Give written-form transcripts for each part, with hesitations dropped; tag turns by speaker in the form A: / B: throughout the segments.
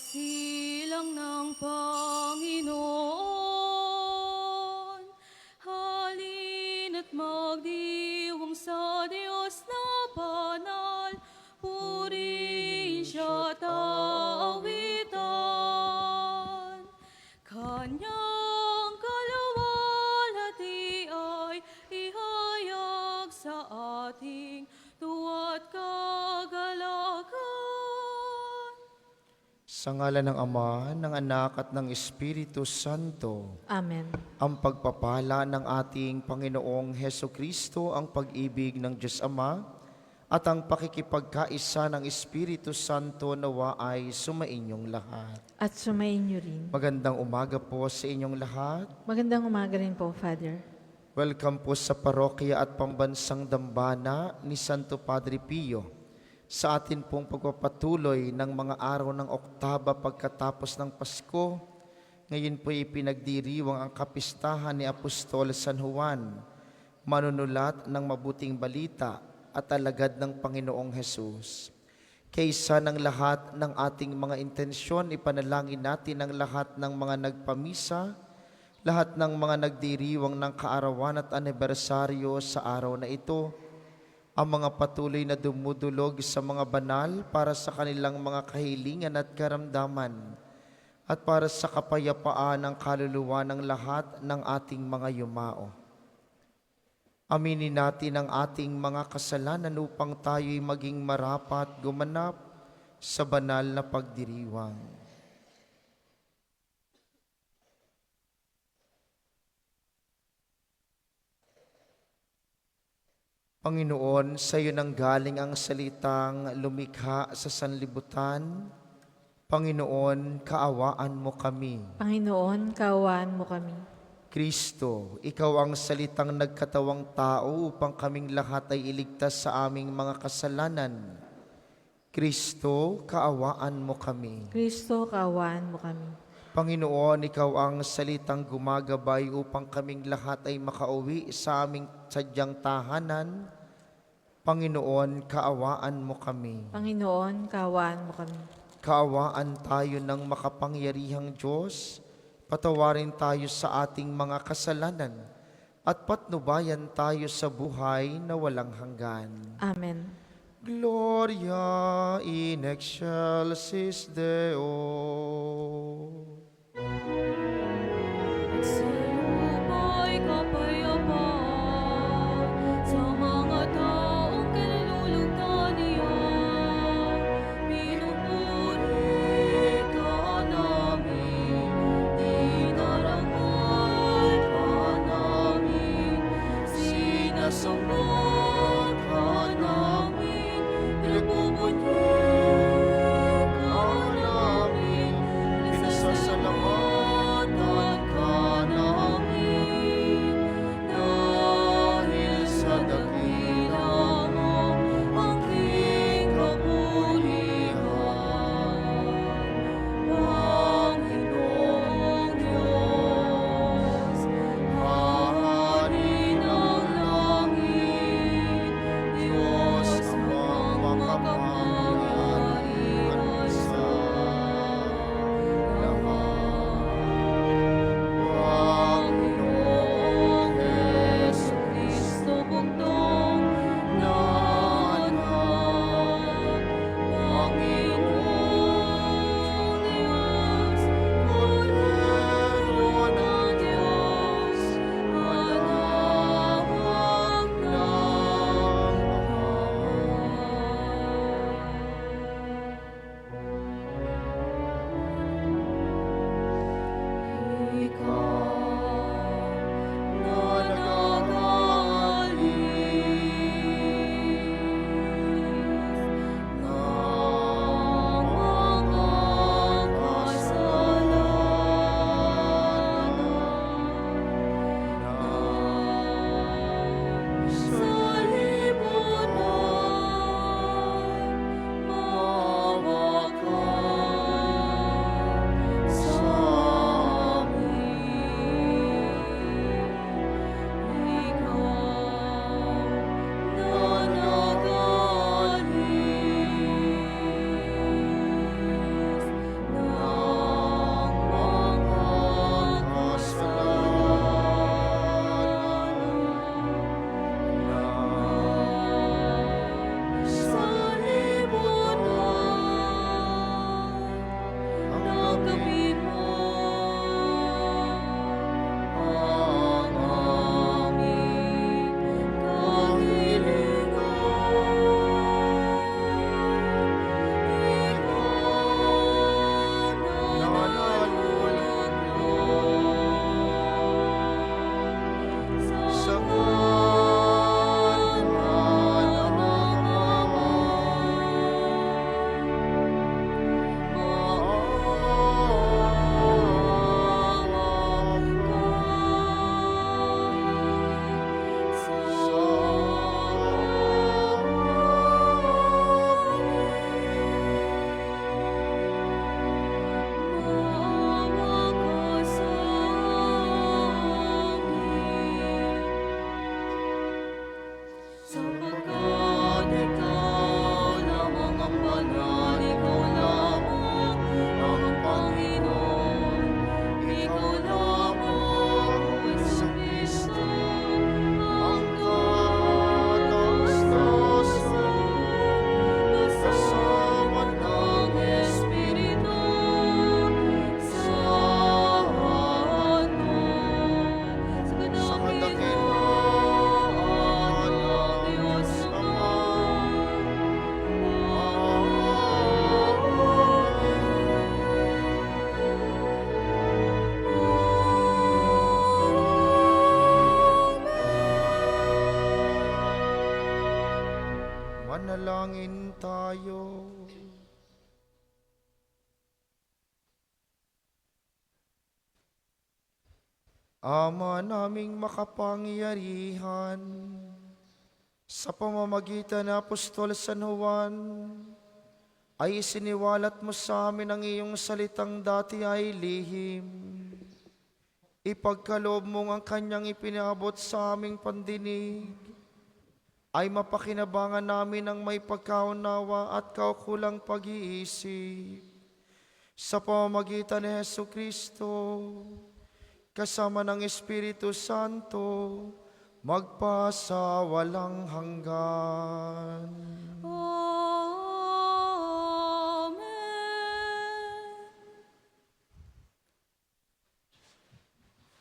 A: Silang ng Panginoon, halina't magdiwang sa Diyos na banal, purihin siya at aawitan. Kanyang kaluwalhati ay ihayag sa ating tuwa't kagalakan.
B: Sa ngalan ng Ama, ng Anak at ng Espiritu Santo.
C: Amen.
B: Ang pagpapala ng ating Panginoong Heso Kristo, ang pag-ibig ng Diyos Ama, at ang pakikipagkaisa ng Espiritu Santo nawa ay sumainyong lahat.
C: At sumayin niyo rin.
B: Magandang umaga po sa inyong lahat.
C: Magandang umaga rin po, Father.
B: Welcome po sa parokya at pambansang dambana ni Santo Padre Pio sa atin pong pagpapatuloy ng mga araw ng Oktaba pagkatapos ng Pasko. Ngayon po ipinagdiriwang ang kapistahan ni Apostol San Juan, manunulat ng mabuting balita at alagad ng Panginoong Hesus. Kaysa ng lahat ng ating mga intensyon, ipanalangin natin ang lahat ng mga nagpamisa, lahat ng mga nagdiriwang ng kaarawan at anibersaryo sa araw na ito, ang mga patuloy na dumudulog sa mga banal para sa kanilang mga kahilingan at karamdaman, at para sa kapayapaan ng kaluluwa ng lahat ng ating mga yumao. Aminin natin ang ating mga kasalanan upang tayo'y maging marapat gumanap sa banal na pagdiriwang. Panginoon, sa iyo nang galing ang salitang lumikha sa sanlibutan. Panginoon, kaawaan mo kami.
C: Panginoon, kaawaan mo kami.
B: Kristo, ikaw ang salitang nagkatawang tao upang kaming lahat ay iligtas sa aming mga kasalanan. Kristo, kaawaan mo kami.
C: Kristo, kaawaan mo kami.
B: Panginoon, ikaw ang salitang gumagabay upang kaming lahat ay makauwi sa aming sadyang tahanan. Panginoon, kaawaan mo kami.
C: Panginoon, kaawaan mo kami.
B: Kaawaan tayo ng makapangyarihang Diyos, patawarin tayo sa ating mga kasalanan, at patnubayan tayo sa buhay na walang hanggan.
C: Amen.
B: Gloria in excelsis Deo.
A: Sa lupa'y kapayapaan, sa mga taong kinalulugdan niya. Pinupuri ka namin, dinarangal ka namin, sinasambot ka namin, pinagpupunyi ka namin.
B: Manalangin tayo. Ama naming makapangyarihan, sa pamamagitan ng Apostol San Juan, ay isiniwalat mo sa amin ang iyong salitang dati ay lihim. Ipagkaloob mong ang kanyang ipinabot sa aming pandinig, ay mapakinabangan namin ang may pagkaunawa at kaukulang pag-iisip. Sa pamamagitan ni Jesucristo, kasama ng Espiritu Santo, magpasa walang hanggan.
A: Amen.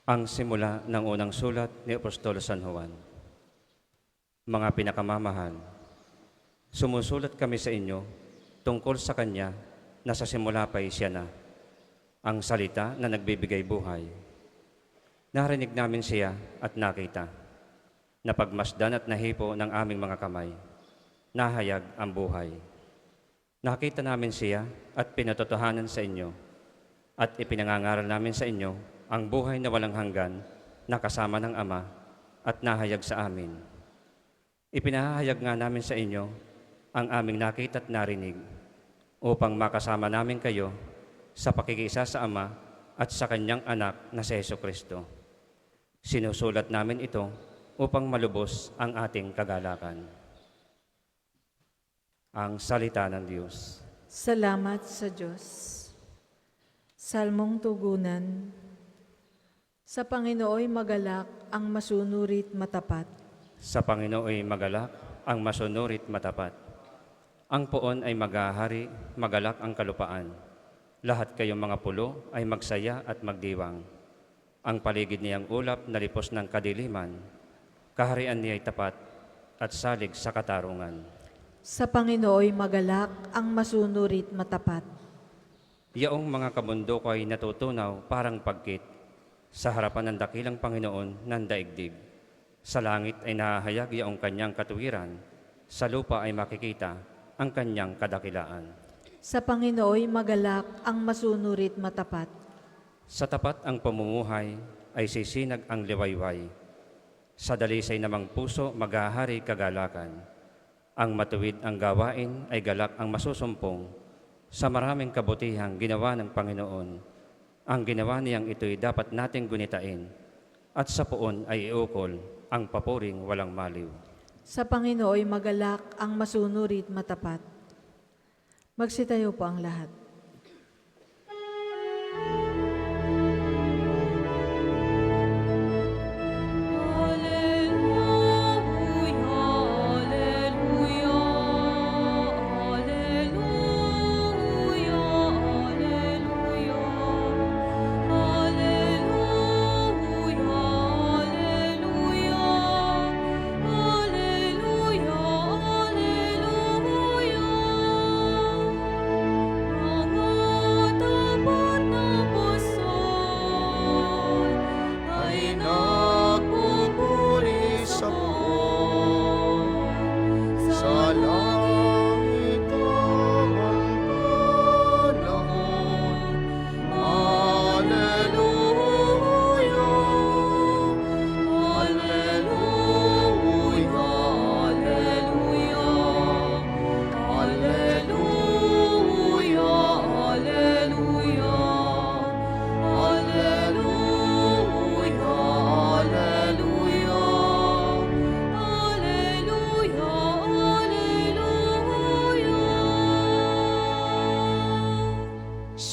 D: Ang simula ng unang sulat ni Apostol San Juan. Mga pinakamamahal, sumusulat kami sa inyo tungkol sa Kanya na sa simula pa'y siya na, ang salita na nagbibigay buhay. Narinig namin siya at nakita, napagmasdan at nahipo ng aming mga kamay, nahayag ang buhay. Nakita namin siya at pinatotohanan sa inyo, at ipinangangaral namin sa inyo ang buhay na walang hanggan na kasama ng Ama at nahayag sa amin. Ipinahayag nga namin sa inyo ang aming nakita at narinig upang makasama namin kayo sa pakikiisa sa Ama at sa Kanyang Anak na si Jesucristo. Sinusulat namin ito upang malubos ang ating kagalakan. Ang salita ng Diyos.
C: Salamat sa Diyos. Salmong tugunan. Sa Panginooy magalak ang masunurit matapat.
D: Sa Panginooy magalak ang masunurit matapat. Ang poon ay maghahari, magalak ang kalupaan. Lahat kayong mga pulo ay magsaya at magdiwang. Ang paligid niyang ulap na lipos ng kadiliman, kaharian niya'y tapat at salig sa katarungan.
C: Sa Panginooy magalak ang masunurit matapat.
D: Yaong mga kabundok ay natutunaw parang pagkit sa harapan ng dakilang Panginoon ng daigdig. Sa langit ay nahahayag yaong kanyang katuwiran, sa lupa ay makikita ang kanyang kadakilaan.
C: Sa Panginooy magalak ang masunurit matapat.
D: Sa tapat ang pamumuhay ay sisinag ang liwayway. Sa dalisay namang puso maghahari kagalakan. Ang matuwid ang gawain ay galak ang masusumpong. Sa maraming kabutihang ginawa ng Panginoon, ang ginawa niyang ito'y dapat nating gunitain. At sa poon ay iukol ang papuring walang maliw.
C: Sa Panginooy magalak ang masunurit matapat. Magsitayo po ang lahat.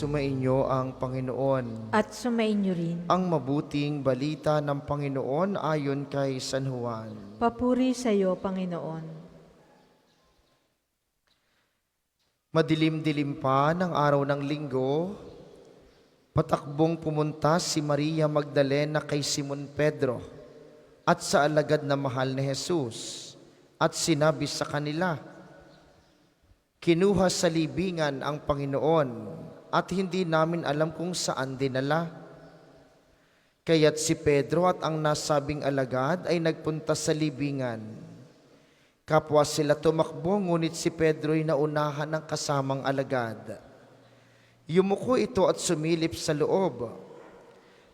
B: Sumainyo ang Panginoon.
C: At sumainyo rin.
B: Ang mabuting balita ng Panginoon ayon kay San Juan.
C: Papuri sa iyo, Panginoon.
B: Madilim-dilim pa ng araw ng linggo, patakbong pumunta si Maria Magdalena kay Simon Pedro at sa alagad na mahal ni Jesus at sinabi sa kanila, "Kinuha sa libingan ang Panginoon at hindi namin alam kung saan dinala." Kaya't si Pedro at ang nasabing alagad ay nagpunta sa libingan. Kapwa sila tumakbo, ngunit si Pedro'y naunahan ng kasamang alagad. Yumuko ito at sumilip sa loob.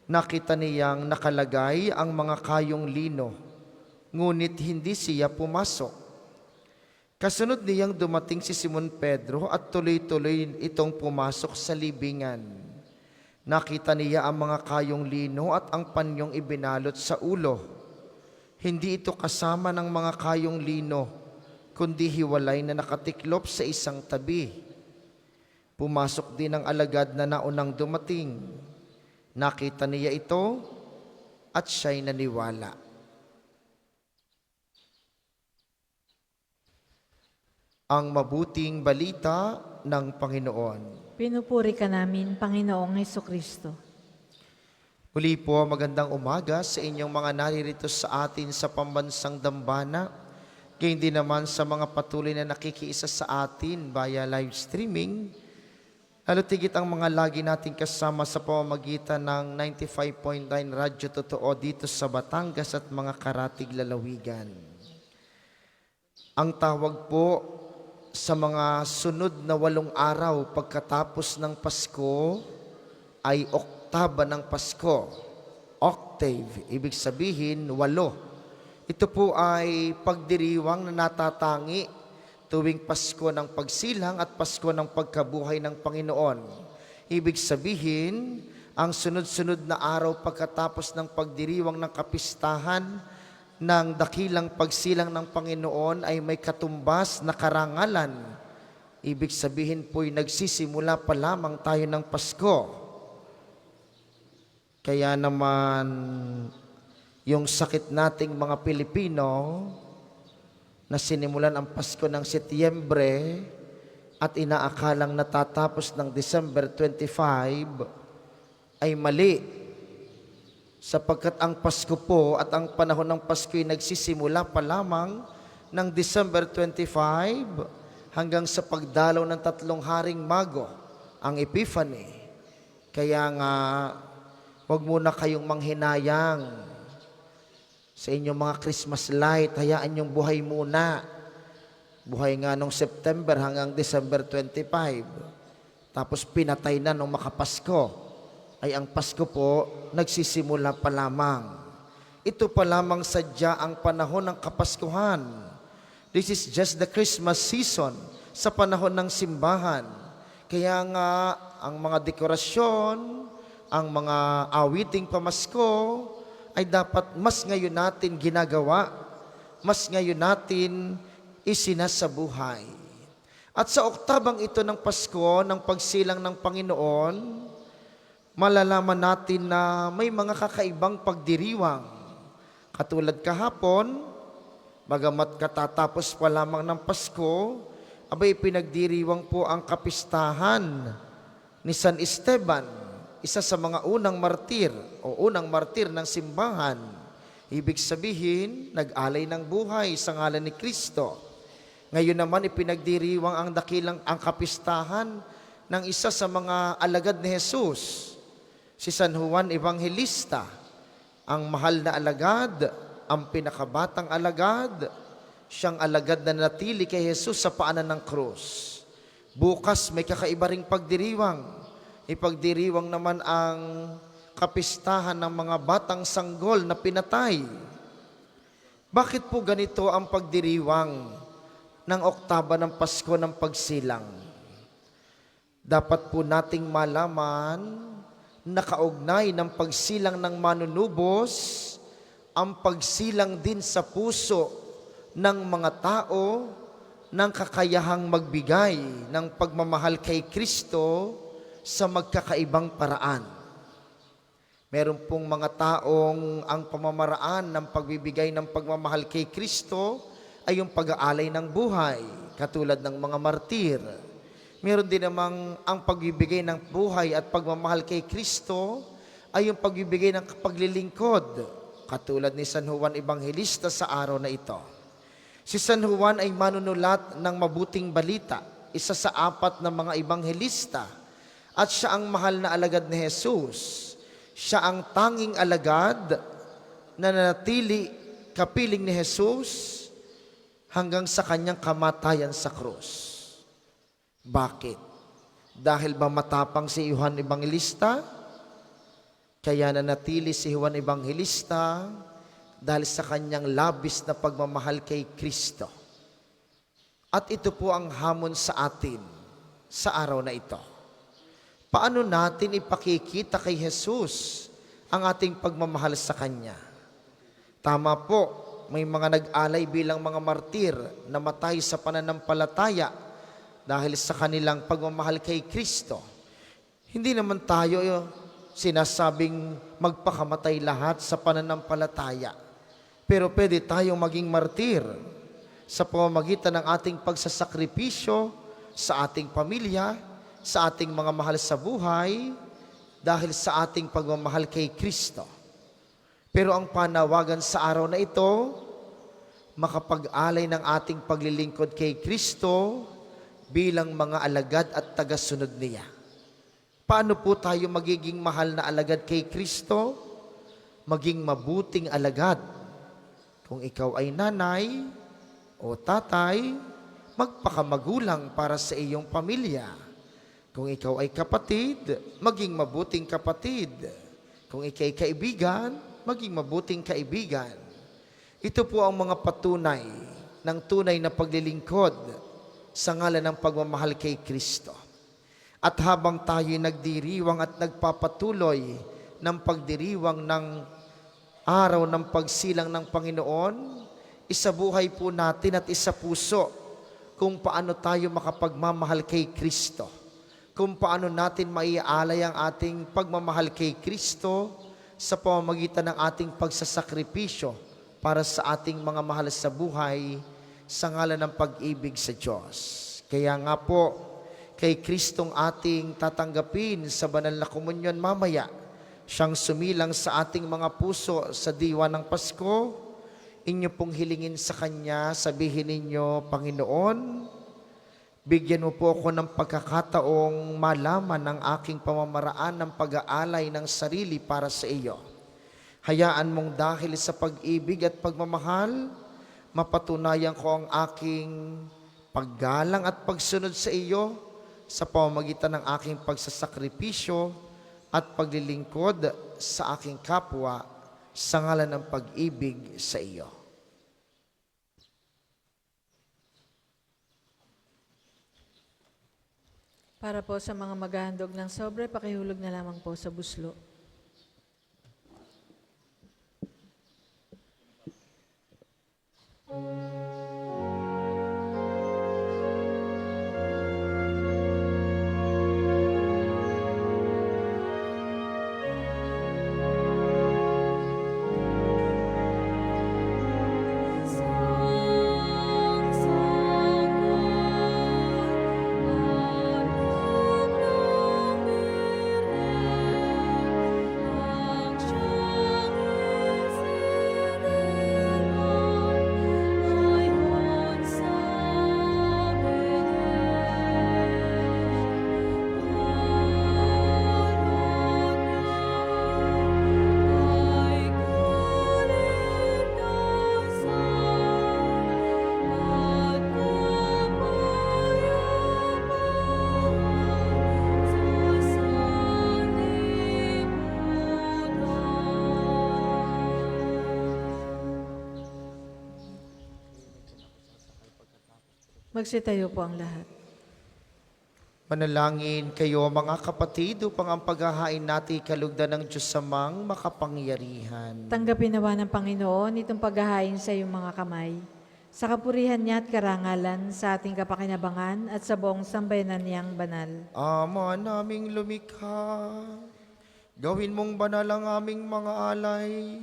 B: Nakita niyang nakalagay ang mga kayong lino, ngunit hindi siya pumasok. Kasunod niyang dumating si Simon Pedro at tuloy-tuloy itong pumasok sa libingan. Nakita niya ang mga kayong lino at ang panyong ibinalot sa ulo. Hindi ito kasama ng mga kayong lino, kundi hiwalay na nakatiklop sa isang tabi. Pumasok din ang alagad na naunang dumating. Nakita niya ito at siya'y naniwala. Ang mabuting balita ng Panginoon.
C: Pinupuri ka namin, Panginoong Hesukristo.
B: Muli po, magandang umaga sa inyong mga naririto sa atin sa pambansang dambana. Gayon din naman sa mga patuloy na nakikiisa sa atin via live streaming. Lalo tigit ang mga lagi natin kasama sa pamamagitan ng 95.9 Radyo Totoo dito sa Batangas at mga karatig lalawigan. Ang tawag po sa mga sunod na 8 araw pagkatapos ng Pasko ay Oktaba ng Pasko. Octave, ibig sabihin 8. Ito po ay pagdiriwang na natatangi tuwing Pasko ng pagsilang at Pasko ng pagkabuhay ng Panginoon. Ibig sabihin, ang sunod-sunod na araw pagkatapos ng pagdiriwang ng kapistahan ng dakilang pagsilang ng Panginoon ay may katumbas na karangalan. Ibig sabihin po'y nagsisimula pa lamang tayo ng Pasko. Kaya naman, yung sakit nating mga Pilipino na sinimulan ang Pasko ng Setyembre at inaakalang natatapos ng December 25 ay mali. Sapagkat ang Pasko po at ang panahon ng Pasko ay nagsisimula pa lamang ng December 25 hanggang sa pagdalaw ng 3 haring mago, ang Epiphany. Kaya nga, huwag muna kayong manghinayang sa inyong mga Christmas light. Hayaan yung buhay muna. Buhay nga nung September hanggang December 25. Tapos pinatay na nung makapasko. Ay ang Pasko po, nagsisimula pa lamang. Ito pa lamang sadya ang panahon ng Kapaskuhan. This is just the Christmas season sa panahon ng simbahan. Kaya nga, ang mga dekorasyon, ang mga awiting pamasko, ay dapat mas ngayon natin ginagawa, mas ngayon natin isinasabuhay. At sa oktabang ito ng Pasko, ng pagsilang ng Panginoon, malalaman natin na may mga kakaibang pagdiriwang. Katulad kahapon, bagamat katatapos pa lamang ng Pasko, abay pinagdiriwang po ang kapistahan ni San Esteban, isa sa mga unang martir o unang martir ng simbahan. Ibig sabihin, nag-alay ng buhay sa ngalan ni Kristo. Ngayon naman ipinagdiriwang ang kapistahan ng isa sa mga alagad ni Jesus, si San Juan Evangelista, ang mahal na alagad, ang pinakabatang alagad, siyang alagad na natili kay Jesus sa paanan ng krus. Bukas may kakaiba ring pagdiriwang. Ipagdiriwang naman ang kapistahan ng mga batang sanggol na pinatay. Bakit po ganito ang pagdiriwang ng Oktaba ng Pasko ng Pagsilang? Dapat po nating malaman, nakaugnay ng pagsilang ng manunubos, ang pagsilang din sa puso ng mga tao ng kakayahang magbigay ng pagmamahal kay Kristo sa magkakaibang paraan. Meron pong mga taong ang pamamaraan ng pagbibigay ng pagmamahal kay Kristo ay yung pag-aalay ng buhay, katulad ng mga martir. Meron din namang ang pagbibigay ng buhay at pagmamahal kay Kristo ay yung pagbibigay ng paglilingkod, katulad ni San Juan Evangelista sa araw na ito. Si San Juan ay manunulat ng mabuting balita, isa sa 4 na mga ebanghelista, at siya ang mahal na alagad ni Jesus. Siya ang tanging alagad na nanatili kapiling ni Jesus hanggang sa kanyang kamatayan sa krus. Bakit? Dahil ba matapang si Juan Evangelista? Kaya nanatili si Juan Evangelista dahil sa kanyang labis na pagmamahal kay Kristo. At ito po ang hamon sa atin sa araw na ito. Paano natin ipakikita kay Jesus ang ating pagmamahal sa Kanya? Tama po, may mga nag-alay bilang mga martir na matay sa pananampalataya dahil sa kanilang pagmamahal kay Kristo. Hindi naman tayo sinasabing magpakamatay lahat sa pananampalataya. Pero pwede tayong maging martir sa pamamagitan ng ating pagsasakripisyo sa ating pamilya, sa ating mga mahal sa buhay, dahil sa ating pagmamahal kay Kristo. Pero ang panawagan sa araw na ito, makapag-alay ng ating paglilingkod kay Kristo bilang mga alagad at tagasunod niya. Paano po tayo magiging mahal na alagad kay Kristo? Maging mabuting alagad. Kung ikaw ay nanay o tatay, magpakamagulang para sa iyong pamilya. Kung ikaw ay kapatid, maging mabuting kapatid. Kung ikaw ay kaibigan, maging mabuting kaibigan. Ito po ang mga patunay ng tunay na paglilingkod sa ngalan ng pagmamahal kay Kristo. At habang tayo nagdiriwang at nagpapatuloy ng pagdiriwang ng araw ng pagsilang ng Panginoon, isabuhay po natin at isapuso kung paano tayo makapagmamahal kay Kristo. Kung paano natin maiaalay ang ating pagmamahal kay Kristo sa pamamagitan ng ating pagsasakripisyo para sa ating mga mahal sa buhay sa ngalan ng pag-ibig sa Diyos. Kaya nga po, kay Kristong ating tatanggapin sa banal na komunyon mamaya, siyang sumilang sa ating mga puso sa diwa ng Pasko, inyo pong hilingin sa Kanya, sabihin ninyo, Panginoon, bigyan mo po ako ng pagkakataong malaman ang aking pamamaraan ng pag-aalay ng sarili para sa iyo. Hayaan mong dahil sa pag-ibig at pagmamahal, mapatunayan ko ang aking paggalang at pagsunod sa iyo sa pamamagitan ng aking pagsasakripisyo at paglilingkod sa aking kapwa sa ngalan ng pag-ibig sa iyo.
C: Para po sa mga maghahandog ng sobre, pakihulog na lamang po sa buslo. Magsitayo po ang lahat.
B: Manalangin kayo mga kapatid upang ang paghahain natin kalugdan ng Diyos samang makapangyarihan.
C: Tanggapin nawa ng Panginoon itong paghahain sa iyong mga kamay, sa kapurihan niya at karangalan, sa ating kapakinabangan at sa buong sambayanan niyang banal.
B: Ama naming lumikha, gawin mong banal ang aming mga alay,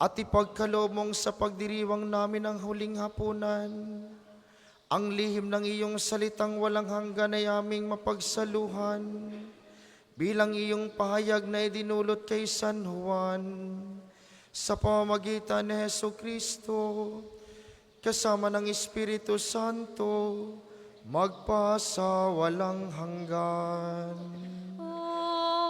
B: at ipagkaloob mong sa pagdiriwang namin ang huling hapunan, ang lihim ng iyong salitang walang hanggan ay aming mapagsaluhan, bilang iyong pahayag na idinulot kay San Juan, sa pamamagitan ni Jesucristo, kasama ng Espiritu Santo, magpasa walang hanggan.
A: Amen.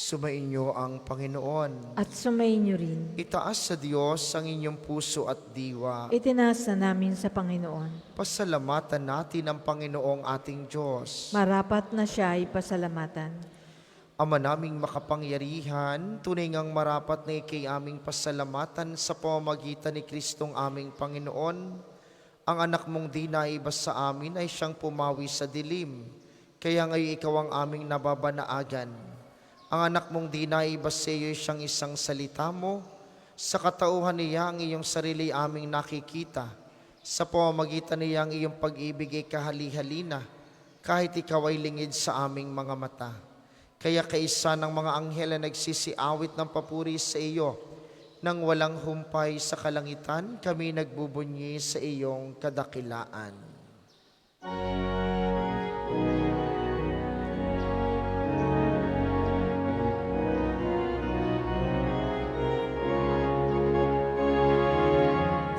B: Sumainyo ang Panginoon.
C: At sumainyo rin.
B: Itaas sa Diyos ang inyong puso at diwa.
C: Itinasa namin sa Panginoon.
B: Pasalamatan natin ang Panginoong ating Diyos.
C: Marapat na siya ay pasalamatan.
B: Ama naming makapangyarihan, tunay ngang marapat na ikay aming pasalamatan sa pamamagitan ni Kristong aming Panginoon. Ang anak mong di naibas sa amin ay siyang pumawi sa dilim. Kaya ngayon ikaw ang aming nababanaagan. Ang anak mong di naibas sa iyo ay siyang isang salita mo. Sa katauhan niya ang iyong sarili aming nakikita. Sa pamamagitan niya ang iyong pag-ibig ay kahali-halina, kahit ikaw ay lingid sa aming mga mata. Kaya kaisa ng mga anghel na nagsisiawit ng papuri sa iyo, nang walang humpay sa kalangitan, kami nagbubunyi sa iyong kadakilaan.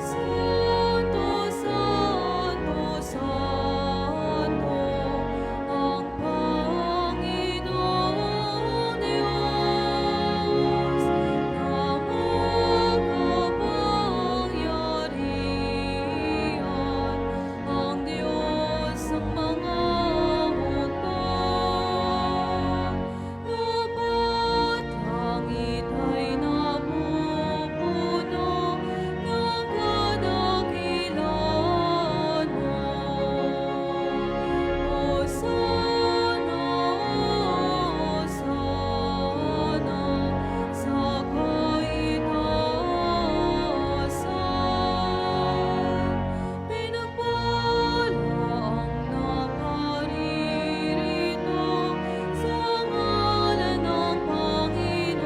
A: Santo, Santo, Santo, ang Panginoong Diyos, na makapangyarihan, ang Diyos ng mga hukbo. Lupa't langit ay napupuno ng kadakilaan mo. Hosana, Hosana, sa kaitaasan. Pinagpala ang nakaririto sa ngalan ng Panginoon.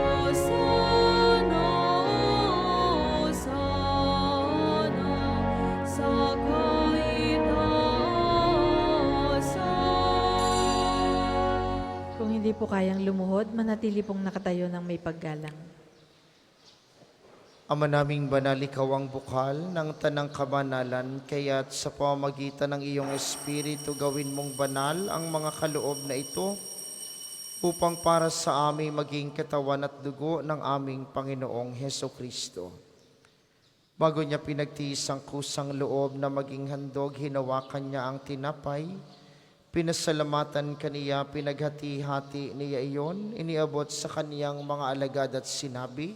A: Hosana, Hosana, sa kaitaasan.
C: Kung hindi po kayang lumuhod, manatili pong nakatayo ng may paggalang.
B: Ama naming banal, ikaw ang bukal ng tanang kabanalan, kaya't sa pamamagitan ng iyong Espiritu gawin mong banal ang mga kaloob na ito, upang para sa amin maging katawan at dugo ng aming Panginoong Heso Kristo. Bago niya pinagtiis ang kusang loob na maging handog, hinawakan niya ang tinapay, pinasalamatan kaniya, pinaghati-hati niya iyon, iniabot sa kaniyang mga alagad at sinabi,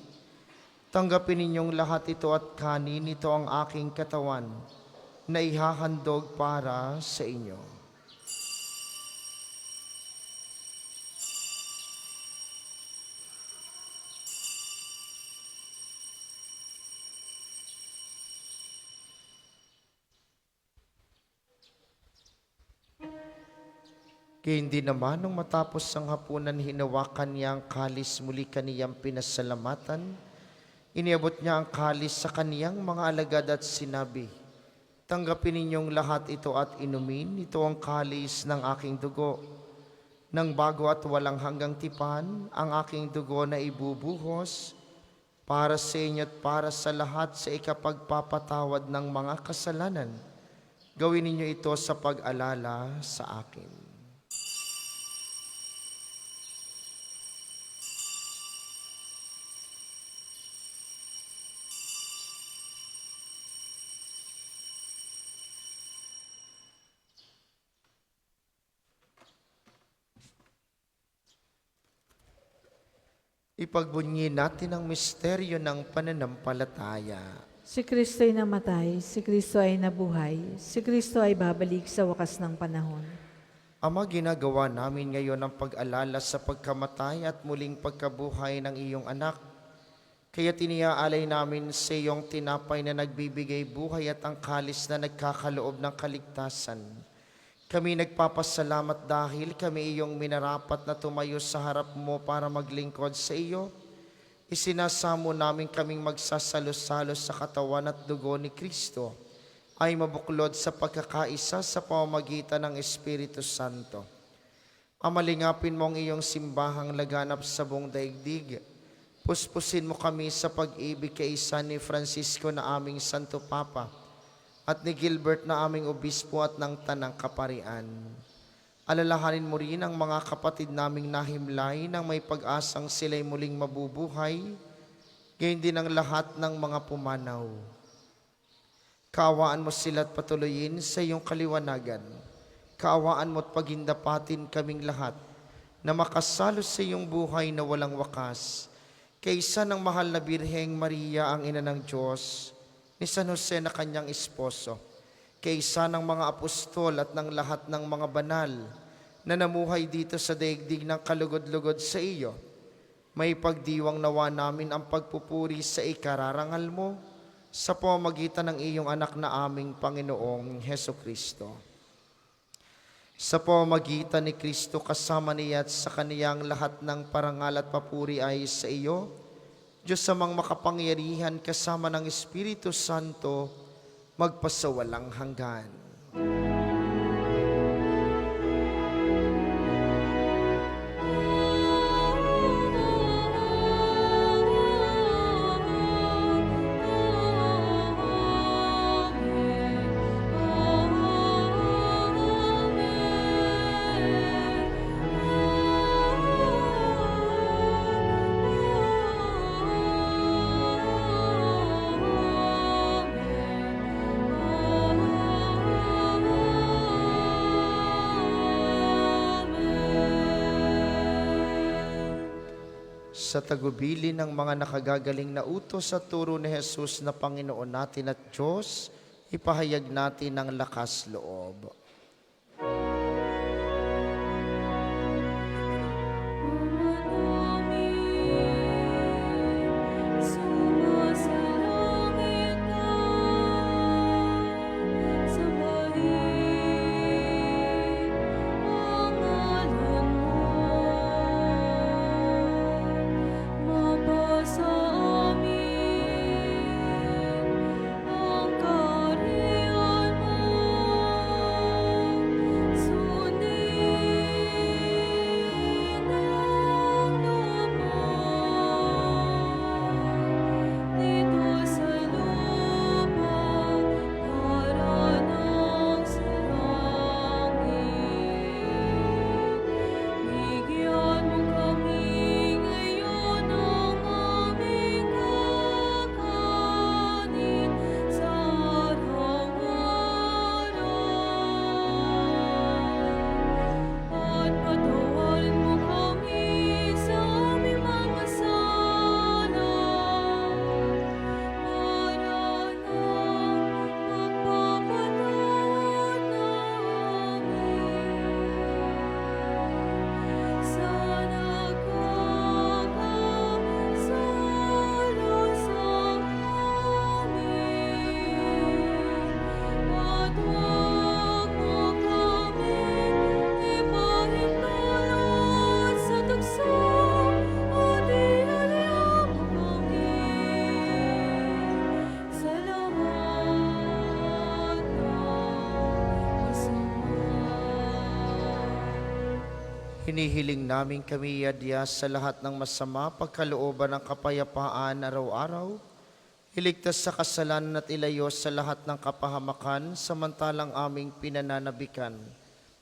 B: "Tanggapin ninyong lahat ito at kanin, ito ang aking katawan na ihahandog para sa inyo." Kaya hindi naman nung matapos ang hapunan, hinawakan niya ang kalis, muli kaniyang pinasalamatan. Iniabot niya ang kalis sa kaniyang mga alagad at sinabi, "Tanggapin ninyong lahat ito at inumin, ito ang kalis ng aking dugo, ng bago at walang hanggang tipan, ang aking dugo na ibubuhos para sa inyo at para sa lahat sa ikapagpapatawad ng mga kasalanan. Gawin ninyo ito sa pag-alala sa akin." Ipagbunyi natin ang misteryo ng pananampalataya.
C: Si Kristo ay namatay, si Kristo ay nabuhay, si Kristo ay babalik sa wakas ng panahon.
B: Ama, ginagawa namin ngayon ang pag-alala sa pagkamatay at muling pagkabuhay ng iyong anak. Kaya tiniaalay namin sa iyong tinapay na nagbibigay buhay at ang kalis na nagkakaloob ng kaligtasan. Kami nagpapasalamat dahil kami iyong minarapat na tumayo sa harap mo para maglingkod sa iyo. Isinasamo namin kaming magsasalo-salo sa katawan at dugo ni Kristo ay mabuklod sa pagkakaisa sa pamamagitan ng Espiritu Santo. Amalingapin mo ang iyong simbahang laganap sa buong daigdig. Puspusin mo kami sa pag-ibig kaisa ni Francisco na aming Santo Papa at ni Gilbert na aming Obispo at ng Tanang Kaparian. Alalahanin mo rin ang mga kapatid naming nahimlay nang may pag-asang sila'y muling mabubuhay, gayon din ang lahat ng mga pumanaw. Kaawaan mo sila't patuloyin sa iyong kaliwanagan. Kaawaan mo't pagindapatin kaming lahat na makasalo sa iyong buhay na walang wakas. Kaysa ng mahal na Birheng Maria, ang ina ng Diyos, ni San Jose na kanyang esposo, kaysa ng mga apostol at ng lahat ng mga banal na namuhay dito sa daigdig ng kalugod-lugod sa iyo, may pagdiwang nawa namin ang pagpupuri sa ikararangal mo sa pamamagitan ng iyong anak na aming Panginoong Heso Kristo. Sa pamamagitan ni Kristo kasama niya at sa kaniyang lahat ng parangal at papuri ay sa iyo, Diyos amang makapangyarihan kasama ng Espiritu Santo, magpasawalang hanggan. Sa tagubili ng mga nakagagaling na utos at turo ni Jesus na Panginoon natin at Diyos, ipahayag natin ang lakas loob. Hinihiling namin kami iadya sa lahat ng masama, pagkalooban ng kapayapaan araw-araw, iligtas sa kasalanan at ilayo sa lahat ng kapahamakan, samantalang aming pinananabikan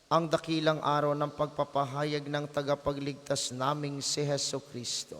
B: ang dakilang araw ng pagpapahayag ng tagapagligtas naming si Heso Kristo.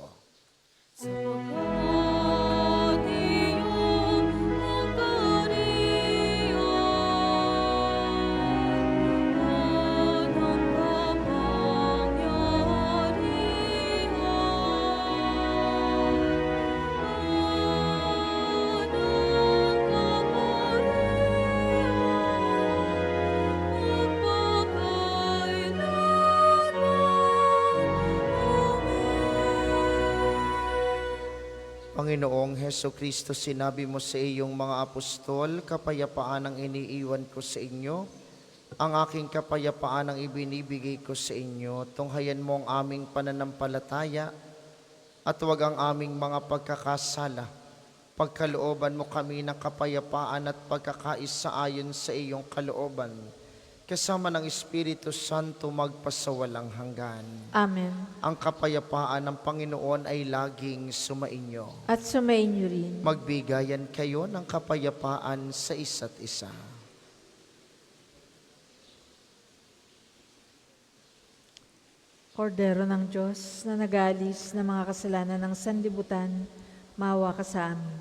B: Panginoong Heso Kristo, sinabi mo sa iyong mga apostol, kapayapaan ang iniiwan ko sa inyo, ang aking kapayapaan ang ibinibigay ko sa inyo. Tunghayan mo ang aming pananampalataya at huwag ang aming mga pagkakasala. Pagkalooban mo kami ng kapayapaan at pagkakaisa ayon sa iyong kalooban, kasama ng Espiritu Santo magpasawalang hanggan.
C: Amen.
B: Ang kapayapaan ng Panginoon ay laging sumainyo.
C: At sumainyo rin.
B: Magbigayan kayo ng kapayapaan sa isa't isa.
C: Kordero ng Diyos na nag-aalis ng mga kasalanan ng sanlibutan, maawa ka sa amin.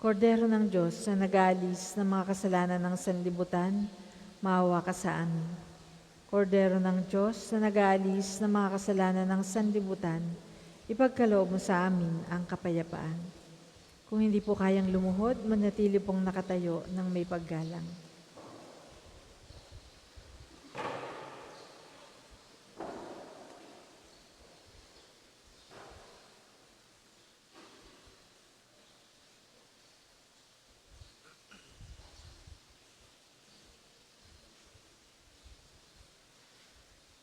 C: Kordero ng Diyos na nag-aalis ng mga kasalanan ng sanlibutan, maawa ka sa amin. Kordero ng Diyos na nag-aalis ng mga kasalanan ng sanlibutan, ipagkaloob mo sa amin ang kapayapaan. Kung hindi po kayang lumuhod, manatili pong nakatayo ng may paggalang.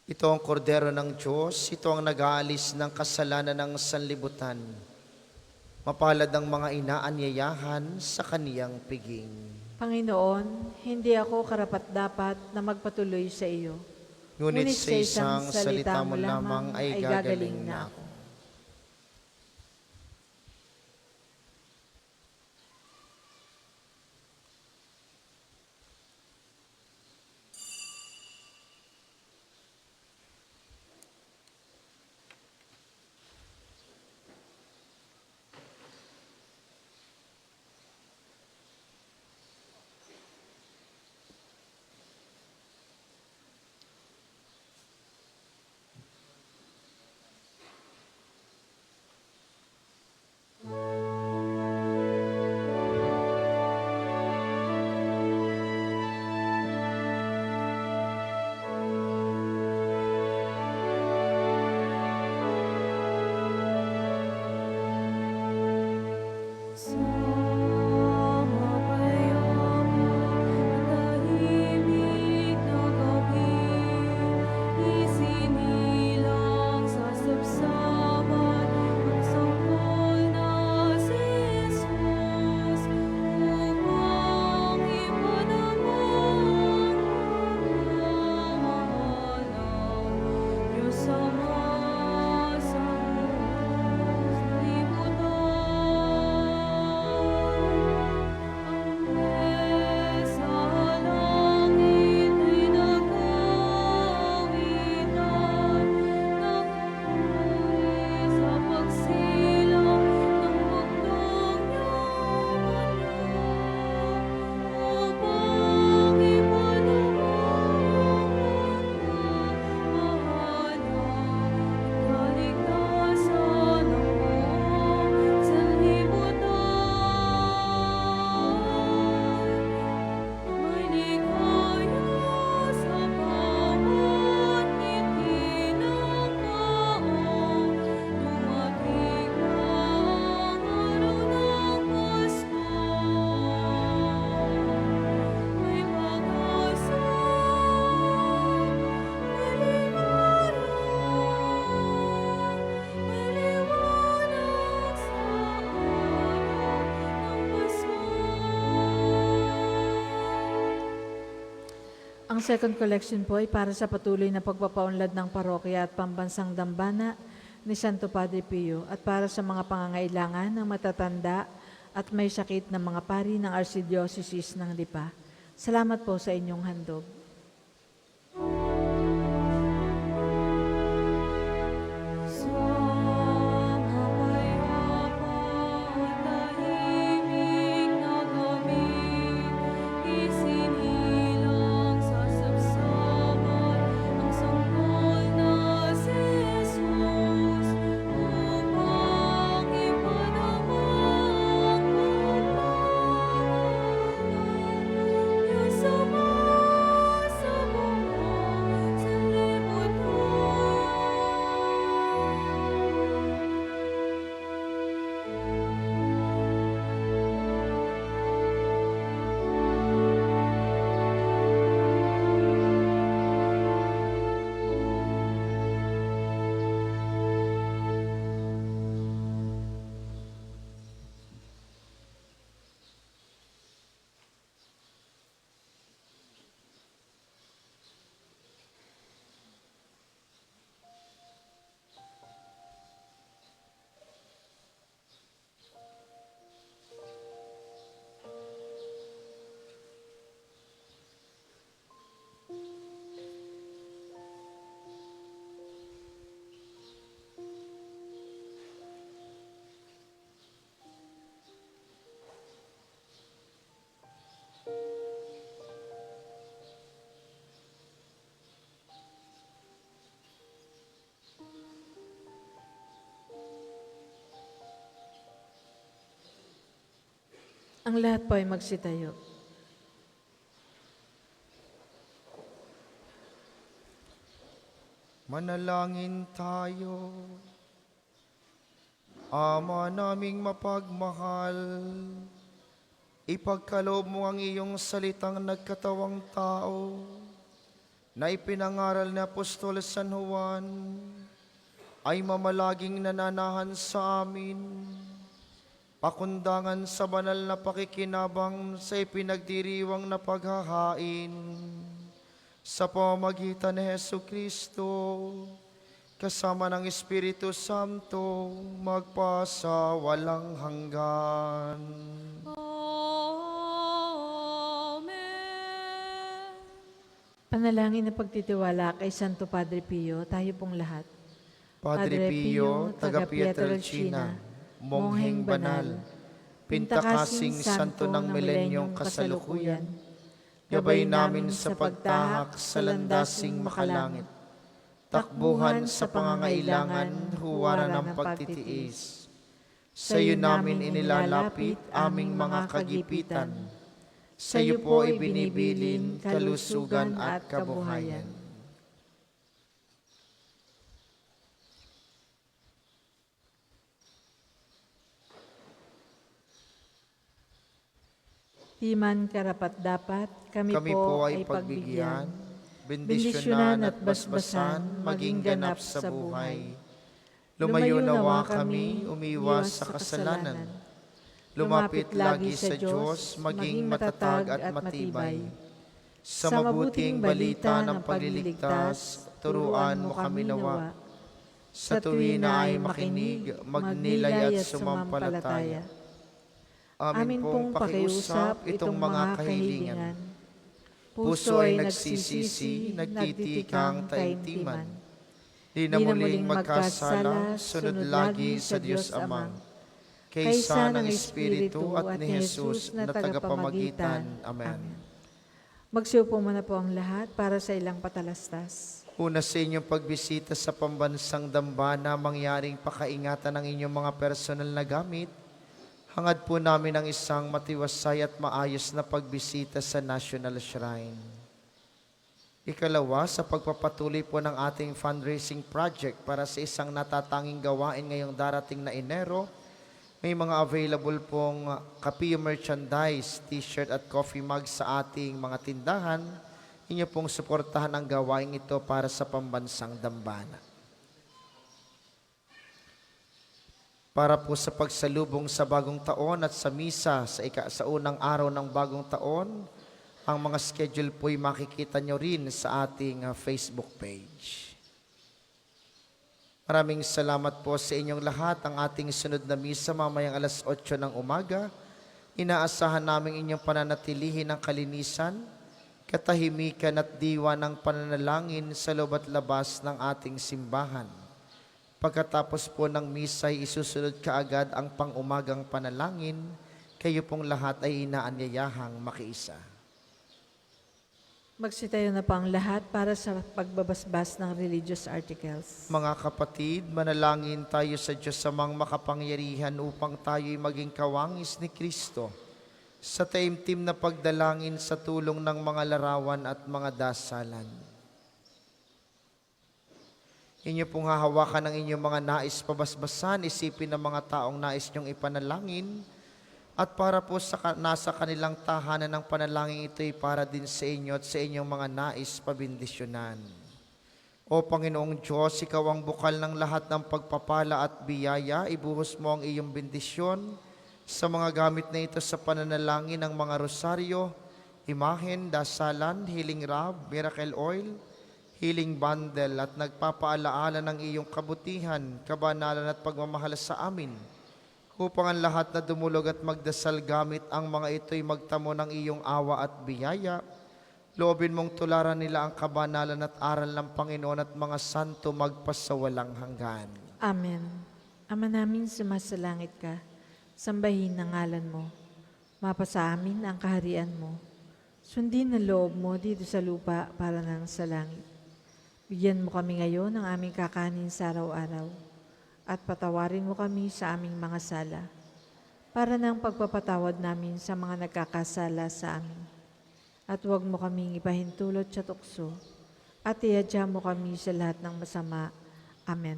B: Ito ang kordero ng Diyos, ito ang nag-aalis ng kasalanan ng sanlibutan. Mapalad ang mga inaanyayahan sa kaniyang piging.
C: Panginoon, hindi ako karapat-dapat na magpatuloy sa iyo.
B: Ngunit sa isang salita mo lamang ay gagaling na ako.
C: Ang second collection po ay para sa patuloy na pagpapaunlad ng parokya at pambansang dambana ni Santo Padre Pio at para sa mga pangangailangan ng matatanda at may sakit ng mga pari ng Archdiocese ng Lipa. Salamat po sa inyong handog. Ang lahat po ay magsitayo.
B: Manalangin tayo. Ama naming mapagmahal, ipagkaloob mo ang iyong salitang nagkatawang tao na ipinangaral ni Apostol San Juan ay mamalaging nananahan sa amin, pakundangan sa banal na pakikinabang sa ipinagdiriwang na paghahain sa pamamagitan ni Jesucristo, kasama ng Espiritu Santo, magpasa walang hanggan.
A: Amen.
C: Panalangin na pagtitiwala kay Santo Padre Pio, tayo pong lahat.
B: Padre Pio, taga Pietrelcina, mongheng banal, pintakasing santo ng milenyong kasalukuyan, gabay namin sa pagtahak sa landasing makalangit, takbuhan sa pangangailangan, huwaran ng pagtitiis. Sa iyo namin inilalapit aming mga kagipitan. Sa iyo po ibinibilin kalusugan at kabuhayan.
C: Di man karapat-dapat, kami po ay pagbigyan,
B: bendisyonan at basbasan, maging ganap sa buhay. Lumayo nawa kami, umiwas sa kasalanan. Lumapit lagi sa Diyos, maging matatag at matibay. Sa mabuting balita ng pagliligtas, turuan mo kami nawa. Sa tuwi na ay makinig, magnilay at sumampalataya. Amin pong pakiusap itong mga kahilingan. Puso ay nagsisisi, nagtitikang taimtiman. Di na muling magkasala, sunod lagi sa Diyos Amang. Kaysa ng Espiritu at ni Jesus na tagapamagitan. Amen.
C: Magsiupo muna po ang lahat para sa ilang patalastas.
B: Una sa inyong pagbisita sa pambansang dambana, mangyaring pakaingatan ng inyong mga personal na gamit. Hangad po namin ang isang matiwasay at maayos na pagbisita sa National Shrine. Ikalawa, sa pagpapatuloy po ng ating fundraising project para sa isang natatanging gawain ngayong darating na Enero, may mga available pong Kapio merchandise, t-shirt at coffee mug sa ating mga tindahan. Inyo pong suportahan ang gawain ito para sa pambansang dambana. Para po sa pagsalubong sa bagong taon at sa misa sa unang araw ng bagong taon, ang mga schedule po ay makikita nyo rin sa ating Facebook page. Maraming salamat po sa inyong lahat. Ang ating sunod na misa mamayang alas 8 ng umaga. Inaasahan namin inyong pananatilihin ng kalinisan, katahimikan at diwa ng pananalangin sa loob at labas ng ating simbahan. Pagkatapos po ng misa ay isusunod kaagad ang pang-umagang panalangin, kayo pong lahat ay inaanyayahang makiisa.
C: Magsitayo na po ang lahat para sa pagbabasbas ng religious articles.
B: Mga kapatid, manalangin tayo sa Diyos Amang makapangyarihan upang tayo'y maging kawangis ni Kristo sa taimtim na pagdalangin sa tulong ng mga larawan at mga dasalan. Inyo pong hahawakan ng inyong mga nais pabasbasan, isipin ng mga taong nais niyong ipanalangin, at para po nasa kanilang tahanan ng panalangin ito'y para din sa inyo at sa inyong mga nais pabindisyonan. O Panginoong Diyos, Ikaw ang bukal ng lahat ng pagpapala at biyaya, ibuhos mo ang iyong bendisyon sa mga gamit na ito sa pananalangin ng mga rosaryo, imahen, dasalan, healing rab, miracle oil, healing bundle at nagpapaalaala ng iyong kabutihan, kabanalan at pagmamahal sa amin, upang ang lahat na dumulog at magdasal gamit ang mga ito'y magtamo ng iyong awa at biyaya. Loobin mong tularan nila ang kabanalan at aral ng Panginoon at mga santo magpasawalang hanggan.
C: Amen. Ama namin sumasalangit ka, sambahin ang ngalan mo. Mapasa amin ang kaharian mo. Sundin ang loob mo dito sa lupa para nang sa langit. Bigyan mo kami ngayon ng aming kakanin sa araw-araw at patawarin mo kami sa aming mga sala para ng pagpapatawad namin sa mga nagkakasala sa amin. At huwag mo kaming ipahintulot sa tukso, at iadya mo kami sa lahat ng masama. Amen.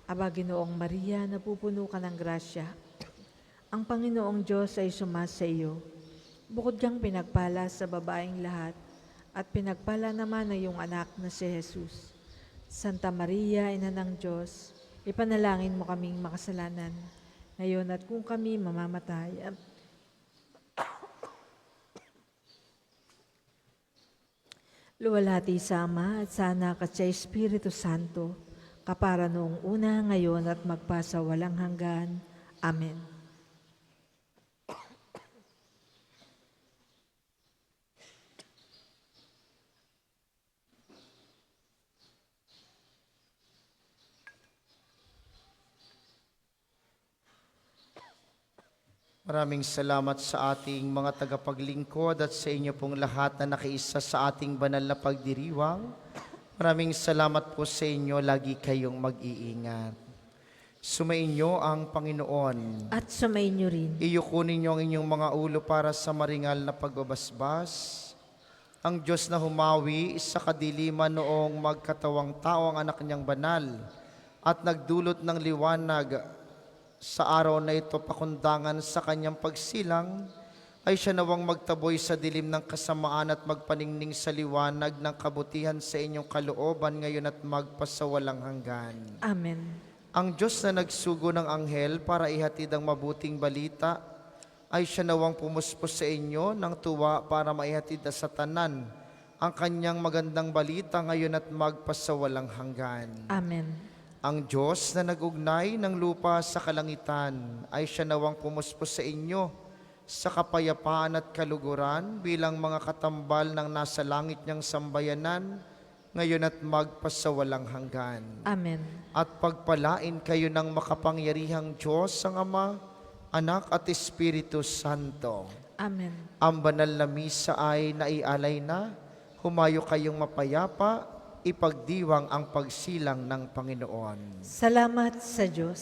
C: Aba, Ginoong Maria, napupuno ka ng grasya. Ang Panginoong Diyos ay sumasa iyo. Bukod kang pinagpala sa babaeng lahat, at pinagpala naman na iyong anak na si Jesus. Santa Maria, Ina ng Diyos, ipanalangin mo kaming makasalanan, ngayon at kung kami mamamatay. Luwalhati sa Ama at sa Anak at sa Espiritu Santo, kapara noong una, ngayon at magpasa walang hanggan. Amen.
B: Maraming salamat sa ating mga tagapaglingkod at sa inyo pong lahat na nakiisa sa ating banal na pagdiriwang. Maraming salamat po sa inyo, lagi kayong mag-iingat. Sumainyo ang Panginoon.
C: At sumainyo rin.
B: Iyukunin niyo ang inyong mga ulo para sa maringal na pagbabasbas. Ang Diyos na humawi sa kadiliman noong magkatawang tao ang anak niyang banal at nagdulot ng liwanag sa araw na ito pakundangan sa kanyang pagsilang, ay siya nawang magtaboy sa dilim ng kasamaan at magpaningning sa liwanag ng kabutihan sa inyong kalooban ngayon at magpasawalang hanggan.
C: Amen.
B: Ang Diyos na nagsugo ng anghel para ihatid ang mabuting balita, ay siya nawang pumuspos sa inyo ng tuwa para maihatid sa tanan ang kanyang magandang balita ngayon at magpasawalang hanggan.
C: Amen.
B: Ang Diyos na nag-ugnay ng lupa sa kalangitan ay siya nawang pumuspos sa inyo sa kapayapaan at kaluguran bilang mga katambal ng nasa langit niyang sambayanan ngayon at magpasawalang hanggan.
C: Amen.
B: At pagpalain kayo ng makapangyarihang Diyos ang Ama, Anak at Espiritu Santo.
C: Amen.
B: Ang banal na misa ay naialay na, humayo kayong mapayapa, ipagdiwang ang pagsilang ng Panginoon.
C: Salamat sa Diyos.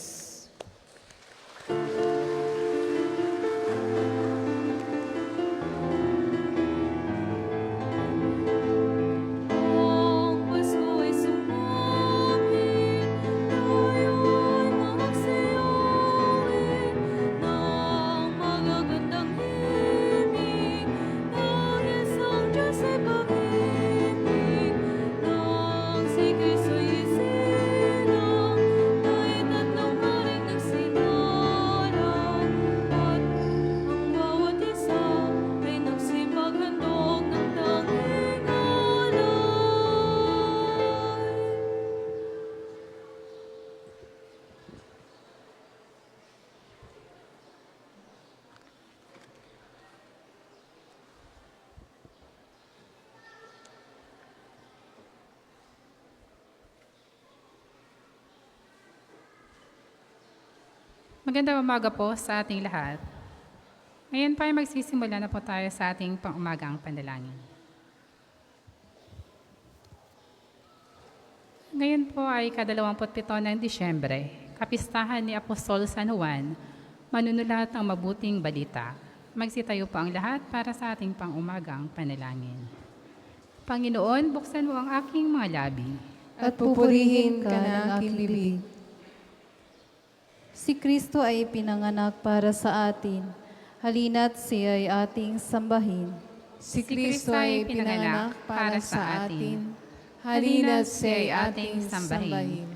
A: Ang Pasko ay sumapit, tayo'y magsiyahin ng magagandang himig, dahil sa Diyos ay pag-ibig, nang si Kristo'y isilang, kahit tatlong haring nagsidarang, at ang bawat isa ay nagsipaghandog ng tanging alay.
E: Magandang umaga po sa ating lahat. Ngayon po ay magsisimula na po tayo sa ating pang-umagang panalangin. Ngayon po ay ka-27 ng Disyembre, kapistahan ni Apostol San Juan, manunulat ang mabuting balita. Magsitayo po ang lahat para sa ating pang-umagang panalangin. Panginoon, buksan mo ang aking mga labi.
F: At pupurihin ka ng aking bibig. Si Kristo ay pinanganak para sa atin. Halina't siya ay ating sambahin.
E: Si Kristo ay pinanganak para sa atin.
F: Halina't siya ay ating sambahin.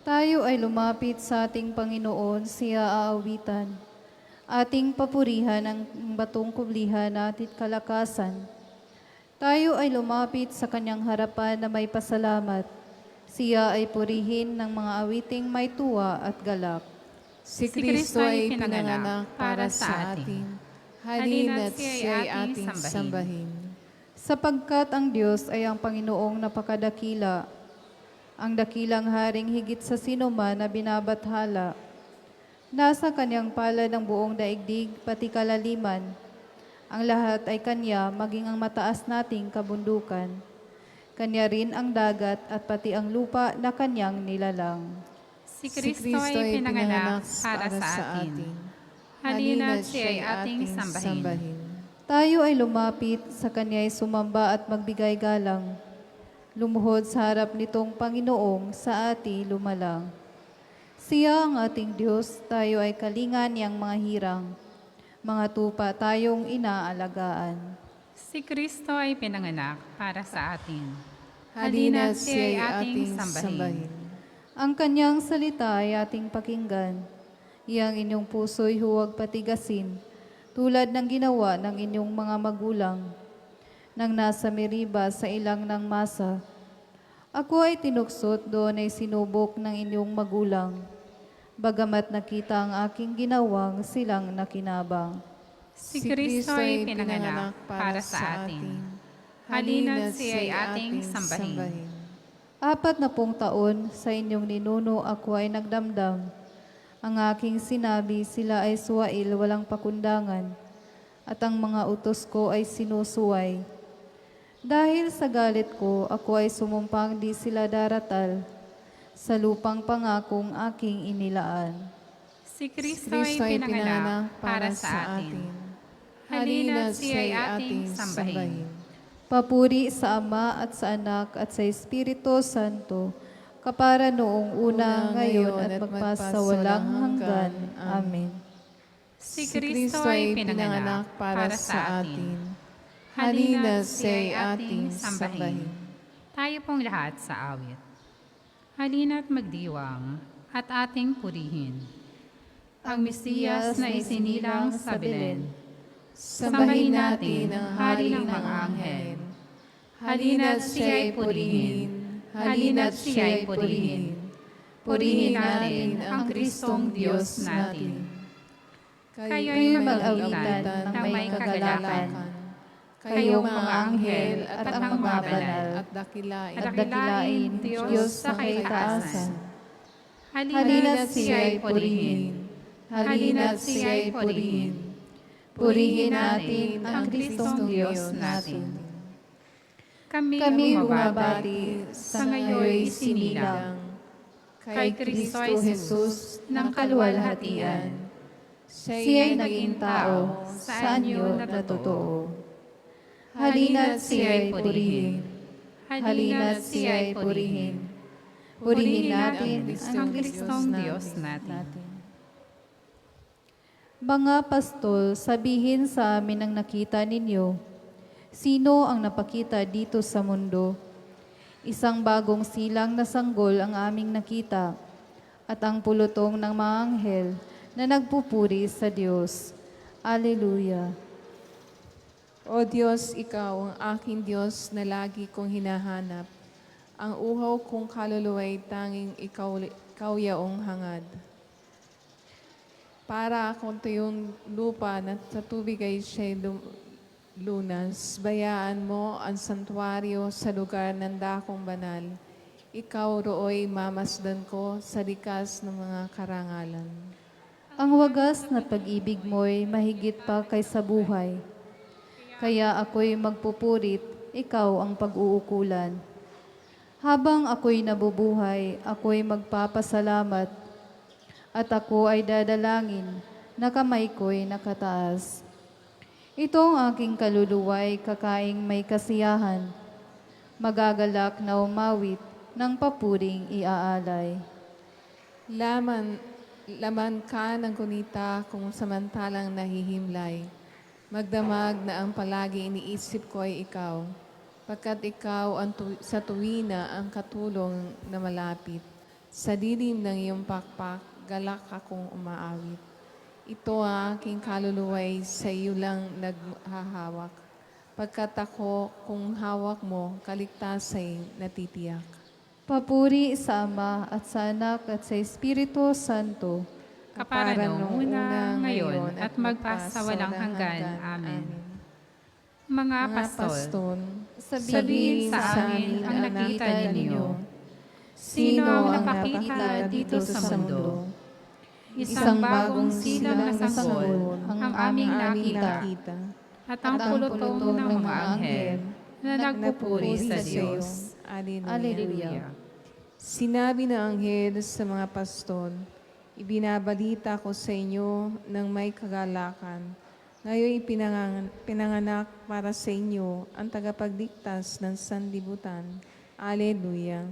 F: Tayo ay lumapit sa ating Panginoon, siya aawitan. Ating papurihan ang batong kublihan at kalakasan. Tayo ay lumapit sa kanyang harapan na may pasalamat. Siya ay purihin ng mga awiting may tuwa at galak.
E: Si Kristo ay pinanganak para sa atin.
F: Halina't siya ay ating sambahin. Sapagkat ang Diyos ay ang Panginoong napakadakila, ang dakilang haring higit sa sinuman na binabathala. Nasa kanyang palad ang buong daigdig, pati kalaliman. Ang lahat ay kanya, maging ang mataas nating kabundukan. Kanya rin ang dagat at pati ang lupa na kanyang nilalang.
E: Si Kristo ay pinanganak para sa atin. Halina't siya ay ating sambahin.
F: Tayo ay lumapit sa Kanya'y sumamba at magbigay galang. Lumuhod sa harap nitong Panginoong sa ati lumalang. Siya ang ating Diyos, tayo ay kalingan niyang mga hirang. Mga tupa tayong inaalagaan.
E: Si Kristo ay pinanganak para sa atin.
G: Halina't
E: Halina't siya ay ating sambahin.
F: Ang Kanyang salita ay ating pakinggan. Iyang inyong puso'y huwag patigasin, tulad ng ginawa ng inyong mga magulang. Nang nasa Meriba sa ilang ng masa, ako ay tinuksot, doon ay sinubok ng inyong magulang. Bagamat nakita ang aking ginawang, silang nakinabang.
E: Si Kristo ay pinanganak para sa atin. Halina't siya ay ating sambahin.
F: 40 taon sa inyong ninuno ako ay nagdamdam. Ang aking sinabi, sila ay suwail, walang pakundangan, at ang mga utos ko ay sinusuway. Dahil sa galit ko, ako ay sumumpang di sila daratal, sa lupang pangakong aking inilaan.
E: Si Kristo ay pinanganak para sa atin. Halina't siya ay ating sambahin.
F: Papuri sa Ama at sa Anak at sa Espiritu Santo, kapara noong una, ngayon at magpasawalang hanggan. Amen.
E: Si Kristo ay pinanganak para sa atin. Halina't siya ay ating sambahin. Tayo pong lahat sa awit. Halina't magdiwang at ating purihin ang Mesiyas na isinilang sa Belen. Sambahin natin ang hari ng mga anghel. Halina't siya ay purihin. Halina't siya ay purihin. Purihin natin ang Kristong Diyos natin. Kayo'y mag-awitan ng may kagalakan. Kayong mga anghel at ang mga banal.
G: At dakilain.
E: At dakilain Diyos sa kaitaasan. Halina't siya ay purihin. Halina't siya ay purihin. Purihin natin ang Kristong Diyos natin. Kami bumabati sa ngayoy sinilang kay Kristo Jesus ng kaluwalhatian. Siya'y naging tao sa anyo na totoo. Halina't siya'y purihin. Halina't siya'y purihin. Purihin natin ang Kristong Diyos natin.
F: Mga pastol, sabihin sa amin ang nakita ninyo. Sino ang napakita dito sa mundo? Isang bagong silang na sanggol ang aming nakita, at ang pulutong ng mga anghel na nagpupuri sa Diyos. Alleluia.
G: O Diyos, Ikaw ang aking Diyos na lagi kong hinahanap. Ang uhaw kong kaluluwa'y tanging ikaw yaong hangad. Para akong tuyong lupa na sa tubig ay siya'y lunas, bayaan mo ang santuario sa lugar ng dakong banal. Ikaw rooy mamasdan ko sa likas ng mga karangalan.
F: Ang wagas na pag-ibig mo'y mahigit pa kaysa buhay. Kaya ako'y magpupurit, ikaw ang pag-uukulan. Habang ako'y nabubuhay, ako'y magpapasalamat, at ako ay dadalangin na kamay ko'y nakataas. Itong aking kaluluwa'y kakaing may kasiyahan, magagalak na umawit ng papuring iaalay.
G: Laman ka ng gunita kung samantalang nahihimlay. Magdamag na ang palagi iniisip ko ay ikaw, pagkat ikaw ang sa tuwina ang katulong na malapit. Sa dilim ng iyong pakpak, galak akong umaawit. Ito ang aking kaluluwa'y sa iyo lang naghahawak. Pagkat ako, kung hawak mo, kaligtasa'y natitiyak.
F: Papuri sa Ama at sa Anak at sa Espiritu Santo.
E: Kapara noong una, ngayon, at magpasawalang hanggan. Amen. Mga pastol, sabihin sa amin ang nakita ninyo. Sino ang napakita dito sa mundo? Isang bagong silang na sanggol ang aming nakita, at ang pulutong ng mga anghel na nagpupuri sa Diyos.
G: Alleluia.
F: Alleluia.
G: Sinabi ng anghel sa mga pastor, Ibinabalita ko sa inyo ng may kagalakan. Ngayon pinanganak para sa inyo ang tagapagligtas ng sanlibutan. Alleluia.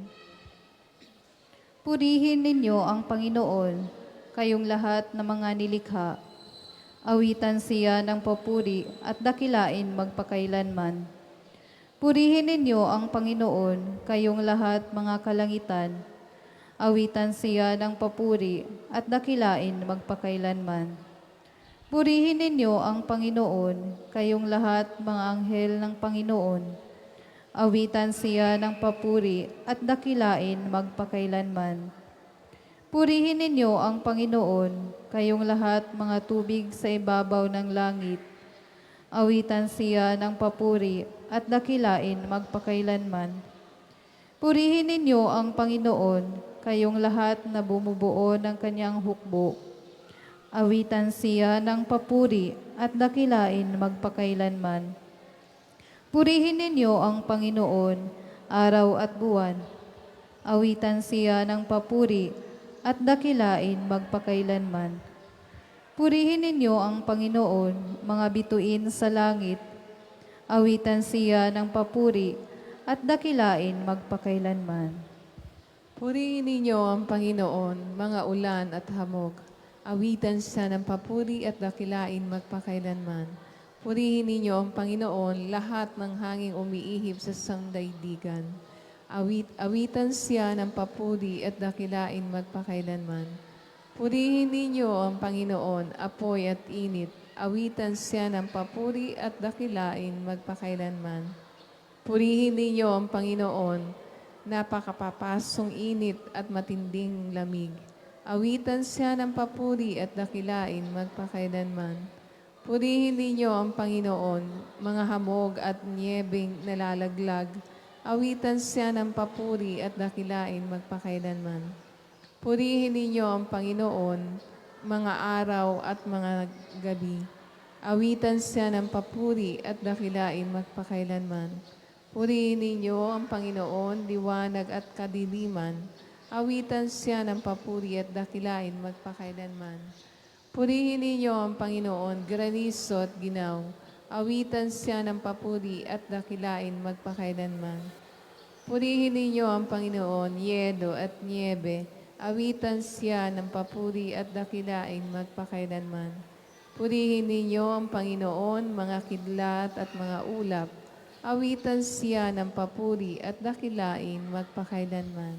F: Purihin ninyo ang Panginoon, kayong lahat ng mga nilikha. Awitan siya ng papuri at dakilain magpakailanman. Purihin ninyo ang Panginoon, kayong lahat mga kalangitan. Awitan siya ng papuri at dakilain magpakailanman. Purihin ninyo ang Panginoon, kayong lahat mga anghel ng Panginoon. Awitan siya ng papuri at dakilain magpakailanman. Purihin ninyo ang Panginoon, kayong lahat mga tubig sa ibabaw ng langit. Awitan siya ng papuri at dakilain magpakailanman. Purihin ninyo ang Panginoon, kayong lahat na bumubuo ng kanyang hukbo. Awitan siya ng papuri at dakilain magpakailanman. Purihin ninyo ang Panginoon, araw at buwan. Awitan siya ng papuri at dakilain magpakailanman. Purihin ninyo ang Panginoon, mga bituin sa langit. Awitan siya ng papuri at dakilain magpakailanman.
G: Purihin ninyo ang Panginoon, mga ulan at hamog. Awitan siya ng papuri at dakilain magpakailanman. Purihin ninyo ang Panginoon, lahat ng hanging umiihip sa sangdaigdigan. Awitan siya ng papuri at dakilain magpakailanman. Purihin ninyo ang Panginoon, apoy at init. Awitan siya ng papuri at dakilain magpakailanman. Purihin ninyo ang Panginoon, napakapapasong init at matinding lamig. Awitan siya ng papuri at dakilain magpakailanman. Purihin ninyo ang Panginoon, mga hamog at niyebeng nalalaglag. Awitan siya ng papuri at dakilain magpakailanman. Purihin ninyo ang Panginoon, mga araw at mga gabi. Awitan siya ng papuri at dakilain magpakailanman. Purihin ninyo ang Panginoon, liwanag at kadiliman. Awitan siya ng papuri at dakilain magpakailanman. Purihin ninyo ang Panginoon, granizo at ginaw. Awitan siya ng papuri at dakilain magpakailanman. Purihin ninyo ang Panginoon, yelo at niebe. Awitan siya ng papuri at dakilain magpakailanman. Purihin ninyo ang Panginoon, mga kidlat at mga ulap. Awitan siya ng papuri at dakilain magpakailanman.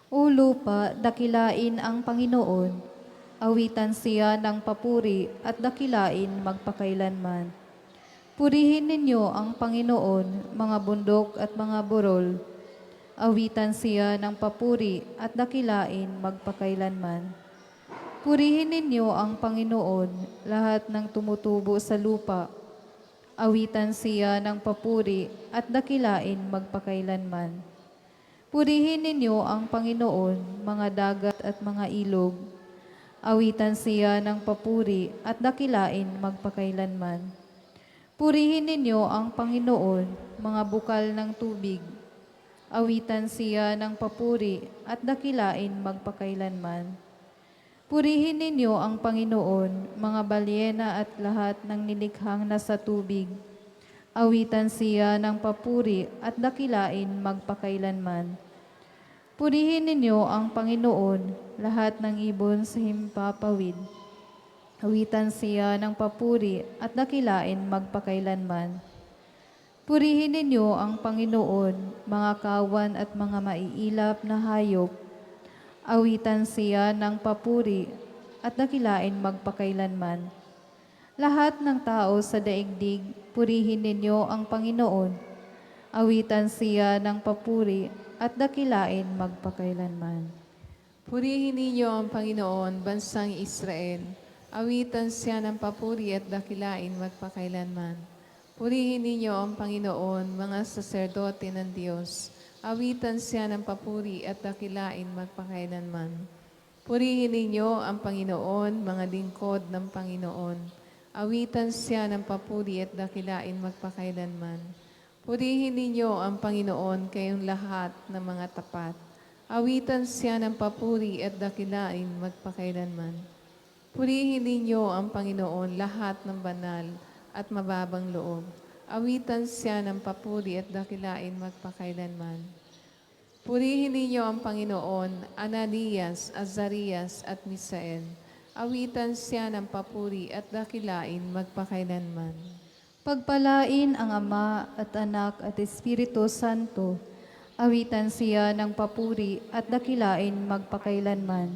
F: O lupa, dakilain ang Panginoon. Awitan siya ng papuri at dakilain magpakailanman. Purihin ninyo ang Panginoon, mga bundok at mga burol. Awitan siya ng papuri at dakilain magpakailanman. Purihin ninyo ang Panginoon, lahat ng tumutubo sa lupa. Awitan siya ng papuri at dakilain magpakailanman. Purihin ninyo ang Panginoon, mga dagat at mga ilog. Awitan siya ng papuri at dakilain magpakailanman. Purihin ninyo ang Panginoon, mga bukal ng tubig. Awitan siya ng papuri at dakilain magpakailanman. Purihin ninyo ang Panginoon, mga balyena at lahat ng nilikhang nasa tubig. Awitan siya ng papuri at dakilain magpakailanman. Purihin ninyo ang Panginoon, lahat ng ibon sa himpapawid. Awitan siya ng papuri at dakilain magpakailanman. Purihin ninyo ang Panginoon, mga kawan at mga maiilap na hayop. Awitan siya ng papuri at dakilain magpakailanman. Lahat ng tao sa daigdig, purihin ninyo ang Panginoon. Awitan siya ng papuri at dakilain magpakailanman.
G: Purihin ninyo ang Panginoon, bansang Israel. Awitan siya ng papuri at dakilain magpakailanman. Purihin ninyo ang Panginoon, mga saserdote ng Diyos. Awitan siya ng papuri at dakilain magpakailanman. Purihin ninyo ang Panginoon, mga lingkod ng Panginoon. Awitan siya ng papuri at dakilain magpakailanman. Purihin ninyo ang Panginoon, kayong lahat ng mga tapat. Awitan siya ng papuri at dakilain magpakailanman. Purihin ninyo ang Panginoon lahat ng banal at mababang loob. Awitan siya ng papuri at dakilain magpakailanman. Purihin ninyo ang Panginoon, Ananias, Azarias at Misael. Awitan siya ng papuri at dakilain magpakailanman.
F: Pagpalain ang Ama at Anak at Espiritu Santo. Awitan siya ng papuri at dakilain magpakailanman.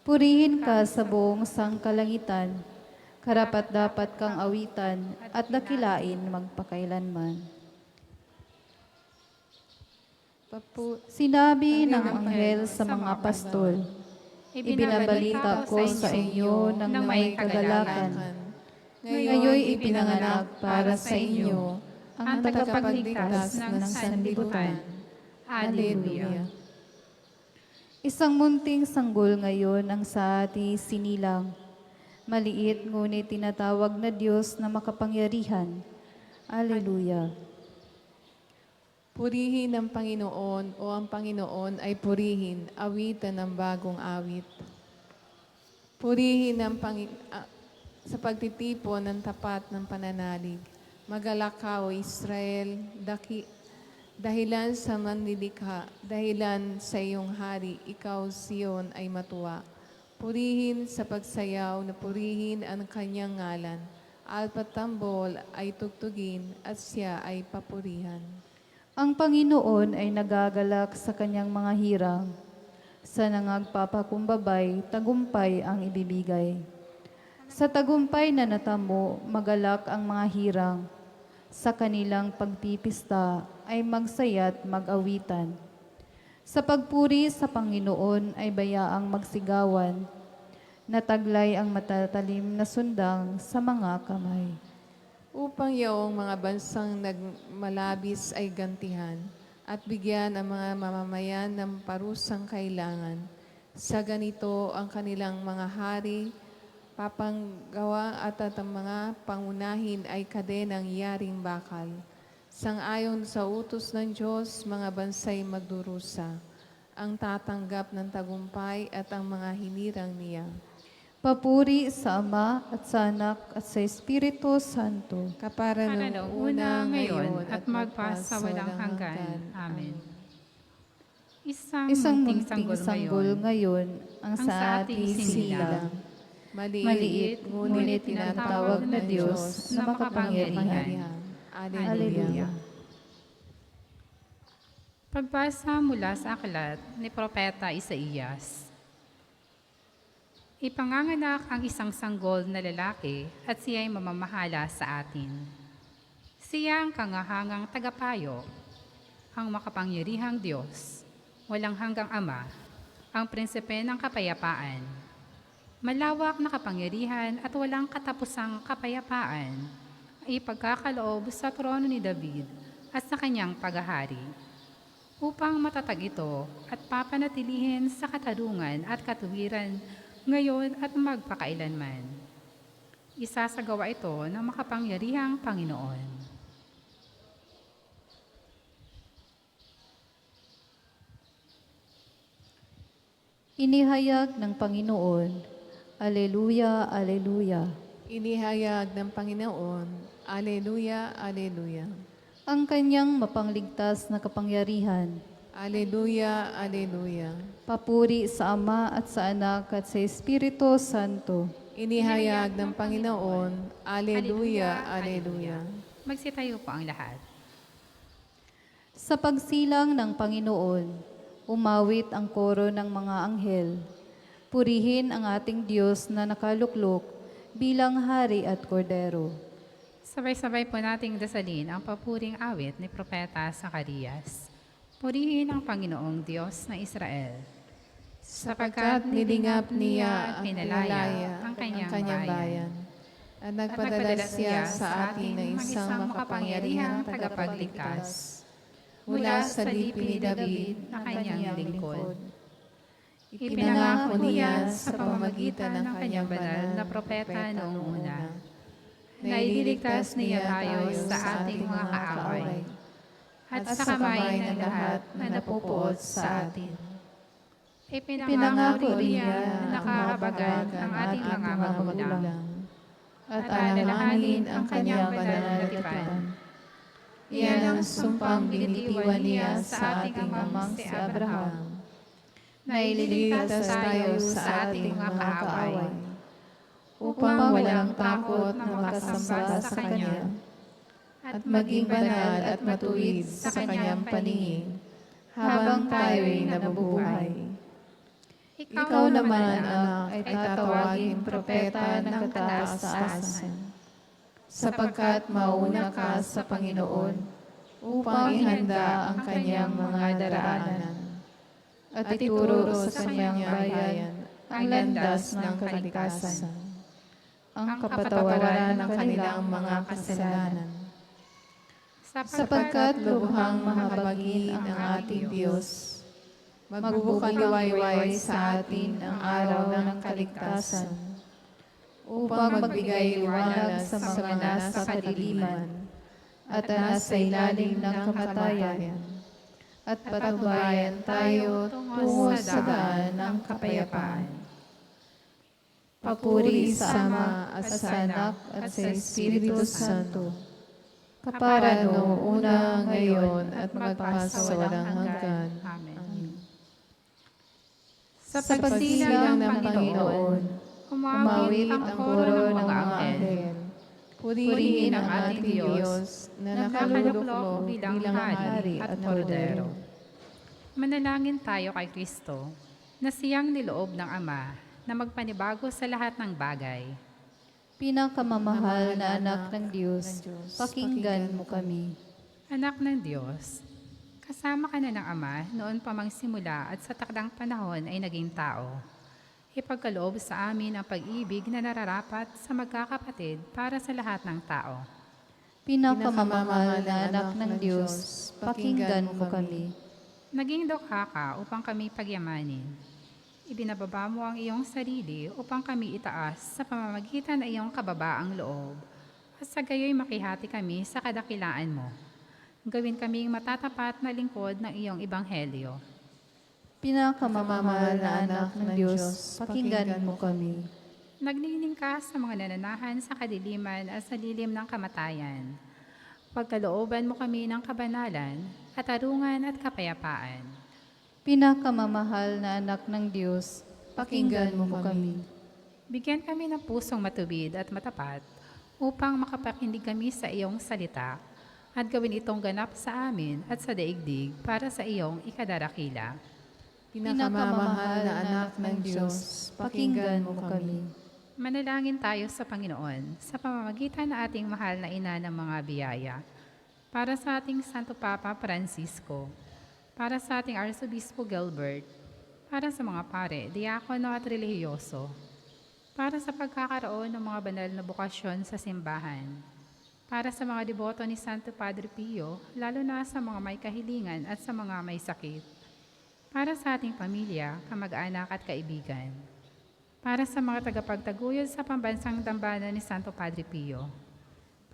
F: Purihin ka sa buong sangkalangitan. Karapat-dapat kang awitan at dakilain magpakailanman. Sinabi ng anghel sa mga pastol, ibinabalita ko sa inyo ng may kagalakan. Ngayoy ipinanganak para sa inyo ang tagapagligtas ng sanlibutan. Alleluia. Isang munting sanggol ngayon ang sa ating sinilang. Maliit ngunit tinatawag na Diyos na makapangyarihan. Alleluia.
G: Purihin ang Panginoon o ang Panginoon ay purihin, awitan ng bagong awit. Purihin ang sa pagtitipon ng tapat ng pananalig. Magalak ka o Israel, dahilan sa manlilikha, dahilan sa iyong hari, ikaw Sion ay matuwa. Purihin sa pagsayaw na purihin ang kanyang ngalan. Alpatambol ay tugtugin at siya ay papurihan.
F: Ang Panginoon ay nagagalak sa kanyang mga hirang. Sa nangagpapakumbabay, tagumpay ang ibibigay. Sa tagumpay na natamo, magalak ang mga hirang. Sa kanilang pagpipista ay magsaya't mag-awitan. Sa pagpuri sa Panginoon ay bayaang magsigawan. Nataglay ang matatalim na sundang sa mga kamay.
G: Upang yaong mga bansang nagmalabis ay gantihan at bigyan ang mga mamamayan ng parusang kailangan. Sa ganito ang kanilang mga hari, papanggawa at ang mga pangunahin ay kadenang yaring bakal. Sang-ayon sa utos ng Diyos, mga bansay magdurusa, ang tatanggap ng tagumpay at ang mga hinirang niya.
F: Papuri sa Ama at sa Anak at sa Espiritu Santo.
G: Kapara
E: Para
G: nung
E: noong una, ngayon, at magpa sa walang hanggan. Amen.
F: Isang
E: munting
F: munting sanggol ngayon ang sa ating sinilang. Maliit, ngunit tinatawag na Diyos na makapangyarihan. Alleluia.
E: Pagbasa mula sa aklat ni Propeta Isaías. Ipanganganak ang isang sanggol na lalaki at siya ay mamamahala sa atin. Siya ang kangahangang tagapayo, ang makapangyarihang Diyos, walang hanggang Ama, ang prinsipe ng kapayapaan. Malawak na kapangyarihan at walang katapusang kapayapaan ay pagkakaloob sa trono ni David at sa kanyang paghahari, upang matatag ito at papanatilihin sa katarungan at katuwiran ngayon at magpakailanman. Isasagawa ito ng makapangyarihang Panginoon.
F: Inihayag ng Panginoon. Alleluia, alleluia.
G: Inihayag ng Panginoon. Alleluia, alleluia.
F: Ang kanyang mapangligtas na kapangyarihan.
G: Alleluia, alleluia.
F: Papuri sa Ama at sa Anak at sa Espiritu Santo.
G: Inihayag ng Panginoon. Alleluia, alleluia.
E: Magsitayo po ang lahat.
F: Sa pagsilang ng Panginoon, umawit ang koro ng mga anghel. Purihin ang ating Diyos na nakaluklok bilang hari at kordero.
E: Sabay-sabay po nating dasalin ang papuring awit ni Propeta Zacarias. Purihin ang Panginoong Diyos ng Israel, sapagkat nilingap niya at pinalaya ang kanyang bayan.
G: At nagpadala siya sa atin ng isang makapangyarihang tagapagligtas mula sa lipi ni David na kanyang lingkod. Ipinangako niya sa pamamagitan ng kanyang banal na propeta noong una, na ililigtas niya tayo sa ating mga kaaway at sa kamay ng lahat na napupuot sa atin.
E: Ipinangako niya na nakahabagan ang ating mga magulang
F: at alalahanin ang kanyang banal na tipan. Iyan ang sumpang binitiwan niya sa ating amang si Abraham, na ililigtas tayo sa ating mga kaaway, upang walang takot na makasamba sa Kanya, at maging banal at matuwid sa Kanyang paningin, habang tayo'y nabubuhay. Ikaw naman, anak, ay tatawaging propeta ng kataas-taasan, sapagkat mauna ka sa Panginoon upang ihanda ang Kanyang mga daraanan, at ituro sa Kanyang bayan ang landas ng kaligtasan, ang kapatawaran ng kanilang mga kasalanan. Sapagkat lubhang mahabagin ang ating Diyos, magbubukang liwayway sa atin ang araw ng kaligtasan, upang magbigay liwanag sa mga nasa kadiliman at nasa ilalim ng kamatayan, at patnubayan tayo tungo sa daan ng kapayapaan. Papuri sa Ama at sa Anak at sa Espiritu Santo, kapara noong una, ngayon, at magpasawalang hanggan.
E: Amen.
F: Sa pagsilang ng Panginoon, umawit ang koro ng mga anghel. Purihin ang ating Diyos na nakaluklok bilang hari at kordero.
E: Manalangin tayo kay Kristo na siyang niloob ng Ama na magpanibago sa lahat ng bagay.
F: Pinakamamahal na anak ng Diyos, pakinggan mo kami.
E: Anak ng Diyos, kasama ka na ng Ama noon pa mang simula at sa takdang panahon ay naging tao. Ipagkaloob sa amin ang pag-ibig na nararapat sa magkakapatid para sa lahat ng tao.
F: Pinakamamahal na anak ng Diyos, pakinggan mo kami.
E: Naging dukha ka upang kami pagyamanin. Ibinababa mo ang iyong sarili upang kami itaas sa pamamagitan ng iyong kababaang loob at sa gayoy makihati kami sa kadakilaan mo. Gawin kaming matatapat na lingkod ng iyong ebanghelyo.
F: Pinakamamahal na anak ng Diyos, pakinggan mo kami.
E: Nagliling ka sa mga nananahan sa kadiliman at sa lilim ng kamatayan. Pagkalooban mo kami ng kabanalan, katarungan at kapayapaan.
F: Pinakamamahal na anak ng Diyos, pakinggan mo kami.
E: Bigyan kami ng pusong matuwid at matapat upang makapakinig kami sa iyong salita at gawin itong ganap sa amin at sa daigdig para sa iyong ikadarakila.
F: Pinakamamahal na anak ng Diyos, pakinggan mo kami.
E: Manalangin tayo sa Panginoon sa pamamagitan ng ating mahal na ina ng mga biyaya. Para sa ating Santo Papa Francisco, para sa ating Arsobispo Gilbert, para sa mga pare, diakono at relihiyoso, para sa pagkakaroon ng mga banal na bukasyon sa simbahan, para sa mga deboto ni Santo Padre Pio, lalo na sa mga may kahilingan at sa mga may sakit, para sa ating pamilya, kamag-anak at kaibigan, para sa mga tagapagtaguyod sa pambansang dambana ni Santo Padre Pio,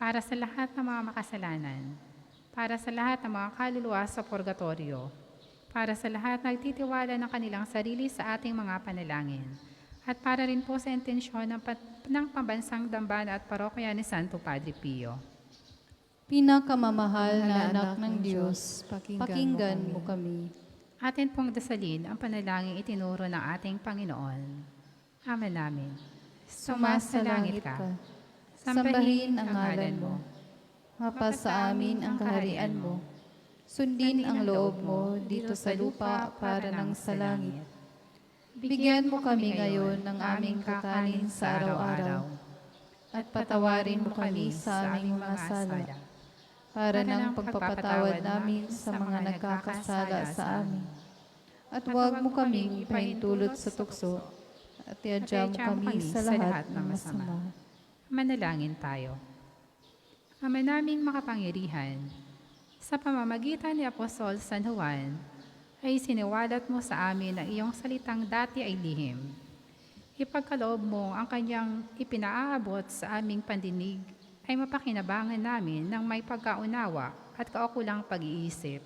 E: para sa lahat ng mga makasalanan, para sa lahat ng mga kaluluwa sa purgatorio, para sa lahat na nagtitiwala ng kanilang sarili sa ating mga panalangin, at para rin po sa intensyon ng pambansang dambana at parokya ni Santo Padre Pio.
F: Pinakamamahal na anak ng Diyos, pakinggan mo kami.
E: Atin pong dasalin ang panalangin itinuro ng ating Panginoon. Ama namin, sumasalangit ka.
F: Sambahin ang ngalan mo. Mapasa amin ang kaharian mo. Sundin ang loob mo dito sa lupa para ng sa langit. Bigyan mo kami ngayon ng aming kakanin sa araw-araw. At patawarin mo kami sa aming mga sala, para ng pagpapatawad namin sa mga nagkakasala sa amin. At huwag mo kaming ipahintulot sa tukso, at iadya mo kami sa lahat ng masama.
E: Manalangin tayo. Ama naming makapangyarihan, sa pamamagitan ni Apostol San Juan, ay siniwalat mo sa amin ang iyong salitang dati ay lihim. Ipagkaloob mo ang kanyang ipinaaabot sa aming pandinig ay mapakinabangan namin ng may pagkaunawa at kaukulang pag-iisip.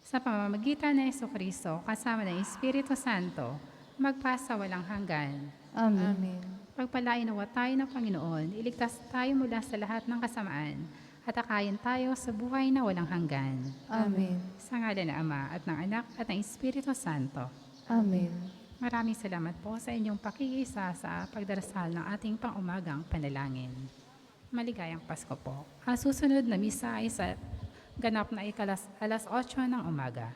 E: Sa pamamagitan ng Jesucristo, kasama ng Espiritu Santo, magpasa walang hanggan.
F: Amen.
E: Pagpalain nawa tayo ng Panginoon, iligtas tayo mula sa lahat ng kasamaan, at akayin tayo sa buhay na walang hanggan.
F: Amen.
E: Sa ngalan ng Ama at ng Anak at ng Espiritu Santo.
F: Amen.
E: Maraming salamat po sa inyong pakiisa sa pagdarasal ng ating pang-umagang panalangin. Maligayang Pasko po. Ang susunod na misa ay sa ganap na alas 8 ng umaga.